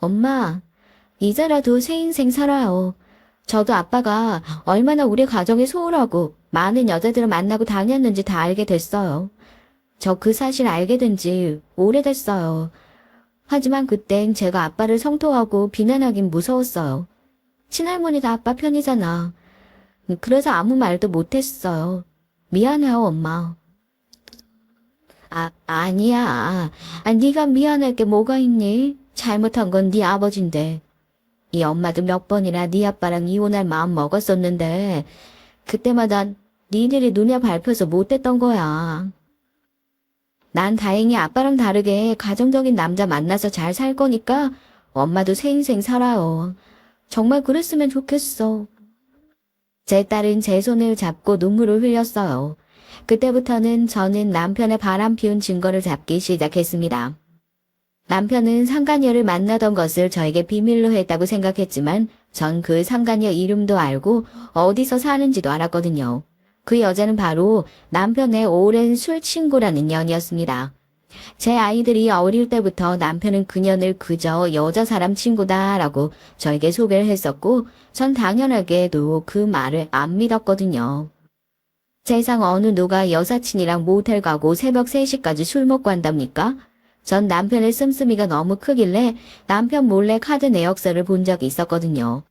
엄마, 이제라도 새 인생 살아요. 저도 아빠가 얼마나 우리 가정에 소홀하고 많은 여자들을 만나고 다녔는지 다 알게 됐어요. 저 그 사실 알게 된 지 오래됐어요. 하지만 그땐 제가 아빠를 성토하고 비난하긴 무서웠어요. 친할머니가 아빠 편이잖아. 그래서 아무 말도 못했어요. 미안해요, 엄마. 아니야. 네가 미안할 게 뭐가 있니? 잘못한 건 네 아버지인데. 이 엄마도 몇 번이나 네 아빠랑 이혼할 마음 먹었었는데 그때마다 니들이 눈에 밟혀서 못했던 거야. 난 다행히 아빠랑 다르게 가정적인 남자 만나서 잘 살 거니까 엄마도 새 인생 살아요. 정말 그랬으면 좋겠어. 제 딸은 제 손을 잡고 눈물을 흘렸어요. 그때부터는 저는 남편의 바람 피운 증거를 잡기 시작했습니다. 남편은 상간녀를 만나던 것을 저에게 비밀로 했다고 생각했지만 전 그 상간녀 이름도 알고 어디서 사는지도 알았거든요. 그 여자는 바로 남편의 오랜 술 친구라는 년이었습니다. 제 아이들이 어릴 때부터 남편은 그년을 그저 여자 사람 친구다라고 저에게 소개를 했었고 전 당연하게도 그 말을 안 믿었거든요. 세상 어느 누가 여사친이랑 모텔 가고 새벽 3시까지 술 먹고 한답니까? 전 남편의 씀씀이가 너무 크길래 남편 몰래 카드 내역서를 본 적이 있었거든요.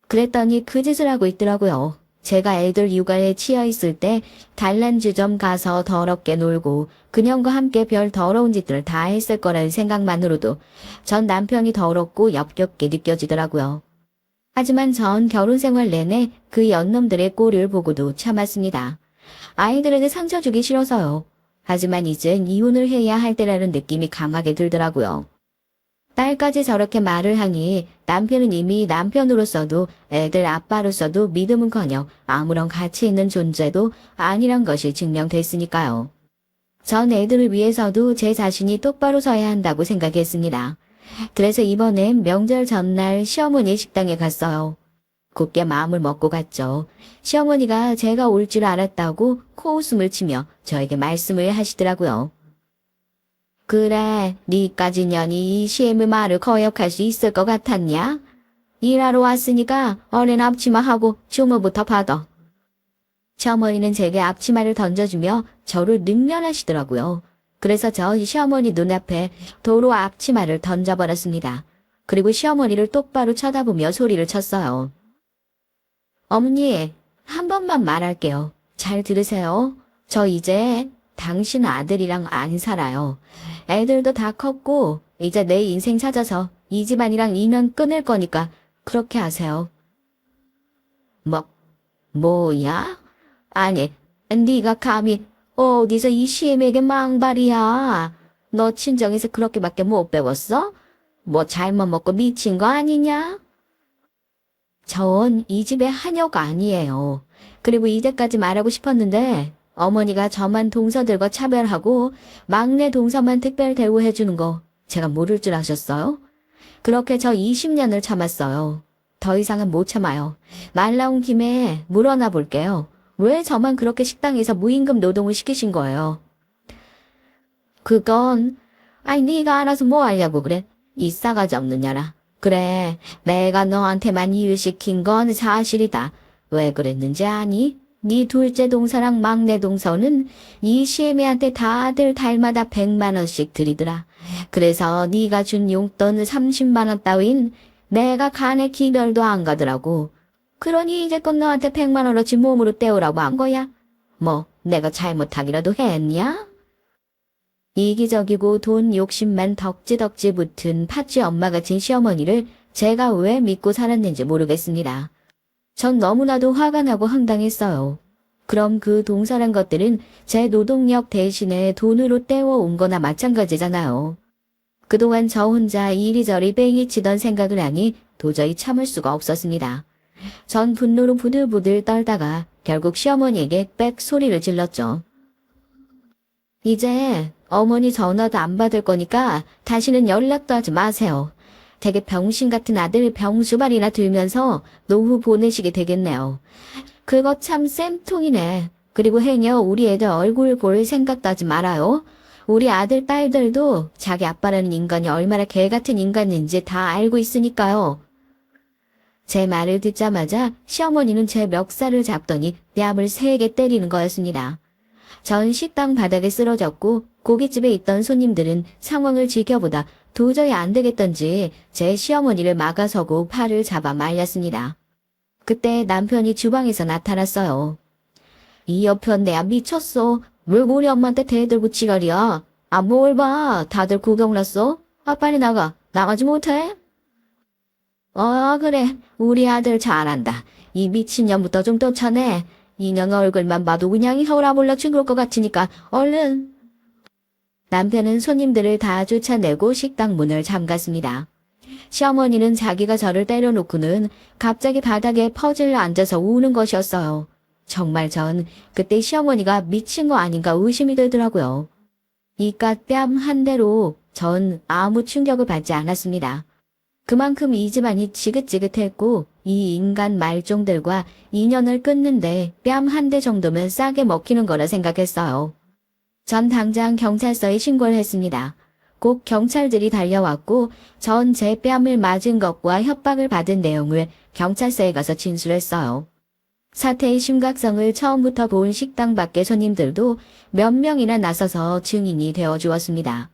그랬더니 그 짓을 하고 있더라고요. 제가 애들 육아에 치여 있을 때 단란주점 가서 더럽게 놀고 그년과 함께 별 더러운 짓들을 다 했을 거라는 생각만으로도 전 남편이 더럽고 역겹게 느껴지더라고요. 하지만 전 결혼 생활 내내 그 연놈들의 꼴을 보고도 참았습니다. 아이들에게 상처 주기 싫어서요. 하지만 이젠 이혼을 해야 할 때라는 느낌이 강하게 들더라고요. 딸까지 저렇게 말을 하니 남편은 이미 남편으로서도 애들 아빠로서도 믿음은커녕 아무런 가치 있는 존재도 아니란 것이 증명됐으니까요. 전 애들을 위해서도 제 자신이 똑바로 서야 한다고 생각했습니다. 그래서 이번엔 명절 전날 시어머니 식당에 갔어요. 굳게 마음을 먹고 갔죠. 시어머니가 제가 올 줄 알았다고 코웃음을 치며 저에게 말씀을 하시더라고요. 그래, 니까지 년이 이 시엠의 말을 거역할 수 있을 것 같았냐? 일하러 왔으니까 얼른 앞치마하고 주문부터 받아. 시어머니는 제게 앞치마를 던져주며 저를 능멸하시더라고요. 그래서 저 시어머니 눈앞에 도로 앞치마를 던져버렸습니다. 그리고 시어머니를 똑바로 쳐다보며 소리를 쳤어요. 어머니, 한 번만 말할게요. 잘 들으세요. 저 이제 당신 아들이랑 안 살아요. 애들도 다 컸고 이제 내 인생 찾아서 이 집안이랑 인연 끊을 거니까 그렇게 하세요. 뭐, 뭐야? 아니, 네가 감히 어디서 이 시엠에게 망발이야. 너 친정에서 그렇게밖에 못 배웠어? 뭐 잘못 먹고 미친 거 아니냐? 전 이 집의 하녀가 아니에요. 그리고 이제까지 말하고 싶었는데 어머니가 저만 동서들과 차별하고 막내 동서만 특별 대우해주는 거 제가 모를 줄 아셨어요? 그렇게 저 20년을 참았어요. 더 이상은 못 참아요. 말 나온 김에 물어나 볼게요. 왜 저만 그렇게 식당에서 무임금 노동을 시키신 거예요? 그건 아니 네가 알아서 뭐 하려고 그래? 이 싸가지 없는 년아. 그래, 내가 너한테만 이유시킨 건 사실이다. 왜 그랬는지 아니? 네 둘째 동서랑 막내 동서는 이 시애미한테 다들 달마다 100만 원씩 드리더라. 그래서 네가 준 용돈 30만 원 따윈 내가 간에 기별도 안 가더라고. 그러니 이제껏 너한테 100만 원어치 몸으로 떼우라고 한 거야. 뭐 내가 잘못하기라도 했냐? 이기적이고 돈 욕심만 덕지덕지 붙은 팥쥐 엄마 같은 시어머니를 제가 왜 믿고 살았는지 모르겠습니다. 전 너무나도 화가 나고 황당했어요. 그럼 그 동서란 것들은 제 노동력 대신에 돈으로 떼어온 거나 마찬가지잖아요. 그동안 저 혼자 이리저리 뺑이치던 생각을 하니 도저히 참을 수가 없었습니다. 전 분노로 부들부들 떨다가 결국 시어머니에게 빽 소리를 질렀죠. 이제 어머니 전화도 안 받을 거니까 다시는 연락도 하지 마세요. 되게 병신 같은 아들 병수발이나 들면서 노후 보내시게 되겠네요. 그거 참 쌤통이네. 그리고 행여 우리 애들 얼굴 볼 생각도 하지 말아요. 우리 아들 딸들도 자기 아빠라는 인간이 얼마나 개 같은 인간인지 다 알고 있으니까요. 제 말을 듣자마자 시어머니는 제 멱살을 잡더니 뺨을 세게 때리는 거였습니다. 전 식당 바닥에 쓰러졌고 고깃집에 있던 손님들은 상황을 지켜보다 도저히 안 되겠던지 제 시어머니를 막아서고 팔을 잡아 말렸습니다. 그때 남편이 주방에서 나타났어요. 이 여편 내야 미쳤어. 왜 우리 엄마한테 대들고 지랄이야. 아 뭘 봐. 다들 구경 났어? 아 빨리 나가. 나가지 못해? 그래. 우리 아들 잘한다. 이 미친년부터 좀 쫓아내. 이년 얼굴만 봐도 그냥 혈압올라 죽을 것 같으니까 얼른. 남편은 손님들을 다 쫓아내고 식당 문을 잠갔습니다. 시어머니는 자기가 저를 때려놓고는 갑자기 바닥에 퍼질러 앉아서 우는 것이었어요. 정말 전 그때 시어머니가 미친 거 아닌가 의심이 들더라고요. 이깟 뺨 한 대로 전 아무 충격을 받지 않았습니다. 그만큼 이 집안이 지긋지긋했고 이 인간 말종들과 인연을 끊는데 뺨 한 대 정도면 싸게 먹히는 거라 생각했어요. 전 당장 경찰서에 신고를 했습니다. 꼭 경찰들이 달려왔고 전 제 뺨을 맞은 것과 협박을 받은 내용을 경찰서에 가서 진술했어요. 사태의 심각성을 처음부터 본 식당 밖의 손님들도 몇 명이나 나서서 증인이 되어 주었습니다.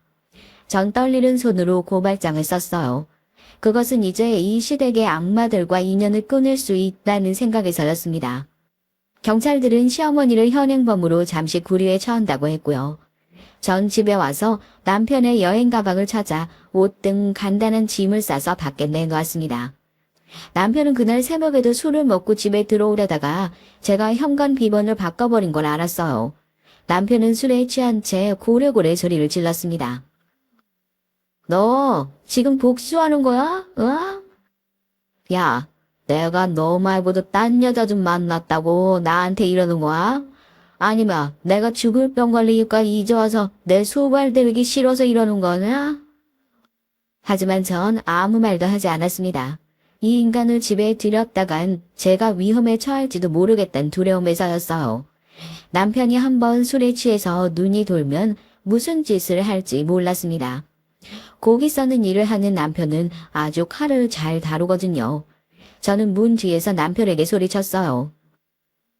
전 떨리는 손으로 고발장을 썼어요. 그것은 이제 이 시댁의 악마들과 인연을 끊을 수 있다는 생각에서였습니다. 경찰들은 시어머니를 현행범으로 잠시 구류에 처한다고 했고요. 전 집에 와서 남편의 여행 가방을 찾아 옷 등 간단한 짐을 싸서 밖에 내놓았습니다. 남편은 그날 새벽에도 술을 먹고 집에 들어오려다가 제가 현관 비번을 바꿔버린 걸 알았어요. 남편은 술에 취한 채 고래고래 소리를 질렀습니다. 너 지금 복수하는 거야? 야, 내가 너 말고도 딴 여자 좀 만났다고 나한테 이러는 거야? 아니면 내가 죽을 병 걸리니까 이제 와서 내 소발 들기 싫어서 이러는 거냐? 하지만 전 아무 말도 하지 않았습니다. 이 인간을 집에 들였다간 제가 위험에 처할지도 모르겠다는 두려움에서였어요. 남편이 한번 술에 취해서 눈이 돌면 무슨 짓을 할지 몰랐습니다. 고기 써는 일을 하는 남편은 아주 칼을 잘 다루거든요. 저는 문 뒤에서 남편에게 소리쳤어요.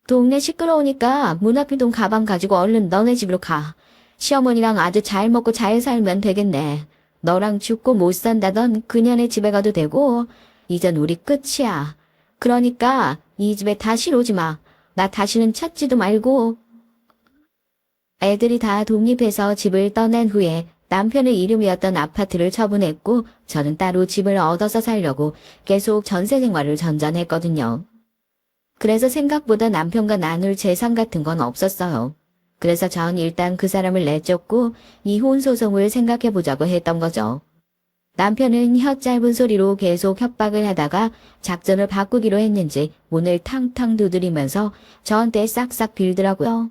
동네 시끄러우니까 문 앞에 둔 가방 가지고 얼른 너네 집으로 가. 시어머니랑 아주 잘 먹고 잘 살면 되겠네. 너랑 죽고 못 산다던 그년의 집에 가도 되고 이젠 우리 끝이야. 그러니까 이 집에 다시 오지 마. 나 다시는 찾지도 말고. 애들이 다 독립해서 집을 떠난 후에 남편의 이름이었던 아파트를 처분했고 저는 따로 집을 얻어서 살려고 계속 전세 생활을 전전했거든요. 그래서 생각보다 남편과 나눌 재산 같은 건 없었어요. 그래서 전 일단 그 사람을 내쫓고 이혼 소송을 생각해 보자고 했던 거죠. 남편은 혀 짧은 소리로 계속 협박을 하다가 작전을 바꾸기로 했는지 문을 탕탕 두드리면서 저한테 싹싹 빌더라고요.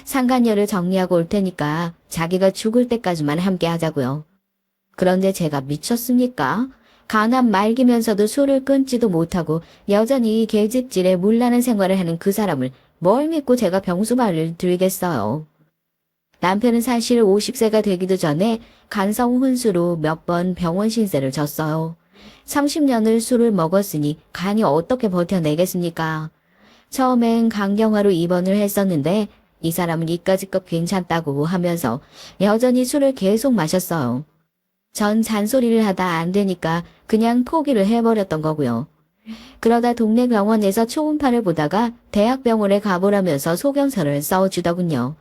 상간녀를 정리하고 올 테니까 자기가 죽을 때까지만 함께 하자고요. 그런데 제가 미쳤습니까? 가난 말기면서도 술을 끊지도 못하고 여전히 계집질에 물나는 생활을 하는 그 사람을 뭘 믿고 제가 병수발을 들겠어요. 남편은 사실 50세가 되기도 전에 간성 혼수로 몇 번 병원 신세를 졌어요. 30년을 술을 먹었으니 간이 어떻게 버텨내겠습니까? 처음엔 강경화로 입원을 했었는데 이 사람은 이까짓것 괜찮다고 하면서 여전히 술을 계속 마셨어요. 전 잔소리를 하다 안 되니까 그냥 포기를 해버렸던 거고요. 그러다 동네 병원에서 초음파를 보다가 대학병원에 가보라면서 소견서를 써주더군요.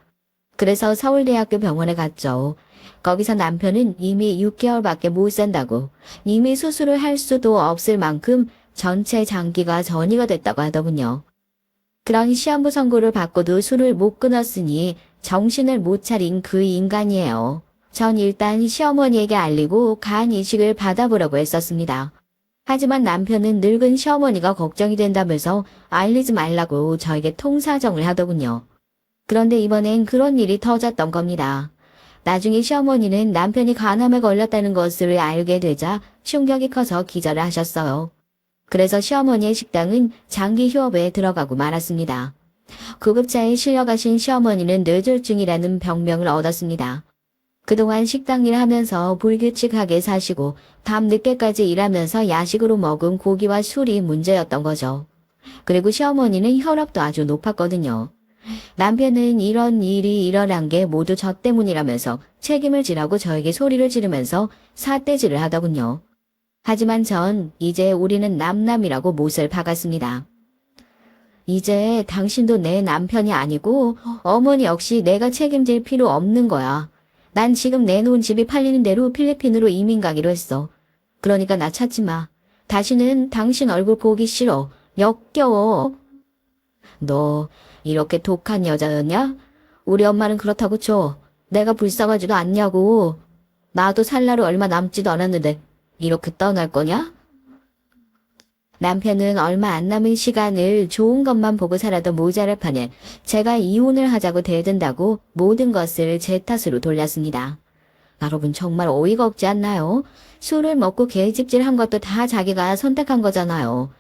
그래서 서울대학교 병원에 갔죠. 거기서 남편은 이미 6개월밖에 못 산다고, 이미 수술을 할 수도 없을 만큼 전체 장기가 전이가 됐다고 하더군요. 그런 시한부 선고를 받고도 술을 못 끊었으니 정신을 못 차린 그 인간이에요. 전 일단 시어머니에게 알리고 간 이식을 받아보라고 했었습니다. 하지만 남편은 늙은 시어머니가 걱정이 된다면서 알리지 말라고 저에게 통사정을 하더군요. 그런데 이번엔 그런 일이 터졌던 겁니다. 나중에 시어머니는 남편이 간암에 걸렸다는 것을 알게 되자 충격이 커서 기절을 하셨어요. 그래서 시어머니의 식당은 장기 휴업에 들어가고 말았습니다. 구급차에 실려가신 시어머니는 뇌졸중이라는 병명을 얻었습니다. 그동안 식당 일하면서 불규칙하게 사시고 밤 늦게까지 일하면서 야식으로 먹은 고기와 술이 문제였던 거죠. 그리고 시어머니는 혈압도 아주 높았거든요. 남편은 이런 일이 일어난 게 모두 저 때문이라면서 책임을 지라고 저에게 소리를 지르면서 삿대질을 하더군요. 하지만 전 이제 우리는 남남이라고 못을 박았습니다. 이제 당신도 내 남편이 아니고 어머니 역시 내가 책임질 필요 없는 거야. 난 지금 내놓은 집이 팔리는 대로 필리핀으로 이민 가기로 했어. 그러니까 나 찾지 마. 다시는 당신 얼굴 보기 싫어. 역겨워. 너 이렇게 독한 여자였냐? 우리 엄마는 그렇다고 쳐. 내가 불쌍하지도 않냐고. 나도 살 날이 얼마 남지도 않았는데 이렇게 떠날 거냐? 남편은 얼마 안 남은 시간을 좋은 것만 보고 살아도 모자랄 판에 제가 이혼을 하자고 대든다고 모든 것을 제 탓으로 돌렸습니다. 여러분 정말 어이가 없지 않나요? 술을 먹고 계집질한 것도 다 자기가 선택한 거잖아요.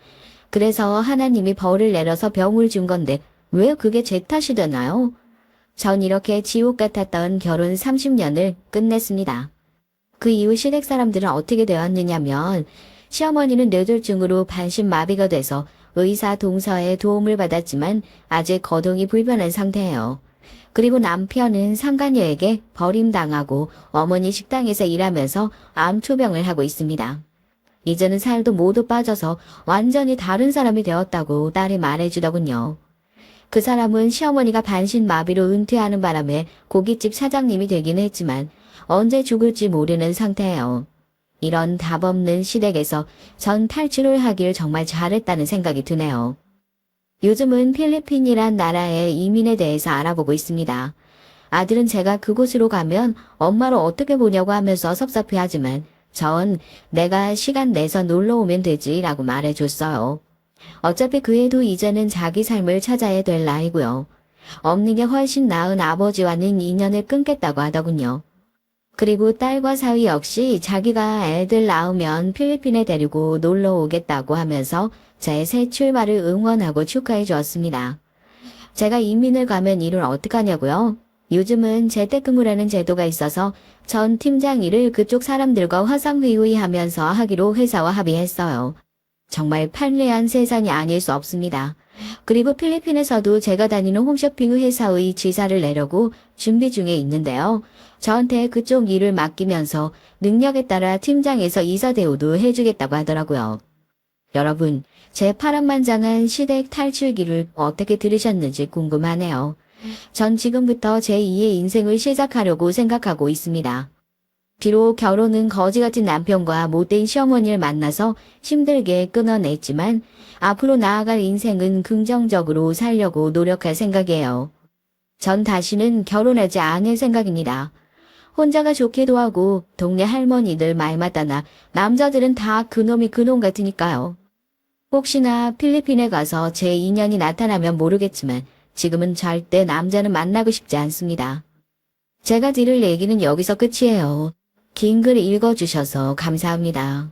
그래서 하나님이 벌을 내려서 병을 준 건데 왜 그게 제 탓이 되나요? 전 이렇게 지옥 같았던 결혼 30년을 끝냈습니다. 그 이후 시댁 사람들은 어떻게 되었느냐면 시어머니는 뇌졸중으로 반신마비가 돼서 의사 동서의 도움을 받았지만 아직 거동이 불편한 상태예요. 그리고 남편은 상간녀에게 버림당하고 어머니 식당에서 일하면서 암투병을 하고 있습니다. 이제는 살도 모두 빠져서 완전히 다른 사람이 되었다고 딸이 말해주더군요. 그 사람은 시어머니가 반신마비로 은퇴하는 바람에 고깃집 사장님이 되긴 했지만 언제 죽을지 모르는 상태예요. 이런 답없는 시댁에서 전 탈출을 하길 정말 잘했다는 생각이 드네요. 요즘은 필리핀이란 나라의 이민에 대해서 알아보고 있습니다. 아들은 제가 그곳으로 가면 엄마를 어떻게 보냐고 하면서 섭섭해하지만 전 내가 시간 내서 놀러 오면 되지라고 말해줬어요. 어차피 그 애도 이제는 자기 삶을 찾아야 될 나이고요. 없는 게 훨씬 나은 아버지와는 인연을 끊겠다고 하더군요. 그리고 딸과 사위 역시 자기가 애들 낳으면 필리핀에 데리고 놀러 오겠다고 하면서 제 새 출발을 응원하고 축하해 주었습니다. 제가 이민을 가면 일을 어떡하냐고요? 요즘은 재택근무라는 제도가 있어서 전 팀장 일을 그쪽 사람들과 화상회의하면서 하기로 회사와 합의했어요. 정말 판례한 세상이 아닐 수 없습니다. 그리고 필리핀에서도 제가 다니는 홈쇼핑 회사의 지사를 내려고 준비 중에 있는데요. 저한테 그쪽 일을 맡기면서 능력에 따라 팀장에서 이사 대우도 해주겠다고 하더라고요. 여러분, 제 파란만장한 시댁 탈출기를 어떻게 들으셨는지 궁금하네요. 전 지금부터 제2의 인생을 시작하려고 생각하고 있습니다. 비록 결혼은 거지 같은 남편과 못된 시어머니를 만나서 힘들게 끊어냈지만 앞으로 나아갈 인생은 긍정적으로 살려고 노력할 생각이에요. 전 다시는 결혼하지 않을 생각입니다. 혼자가 좋기도 하고 동네 할머니들 말 맞다나 남자들은 다 그놈이 그놈 같으니까요. 혹시나 필리핀에 가서 제 인연이 나타나면 모르겠지만 지금은 절대 남자는 만나고 싶지 않습니다. 제가 드릴 얘기는 여기서 끝이에요. 긴 글 읽어주셔서 감사합니다.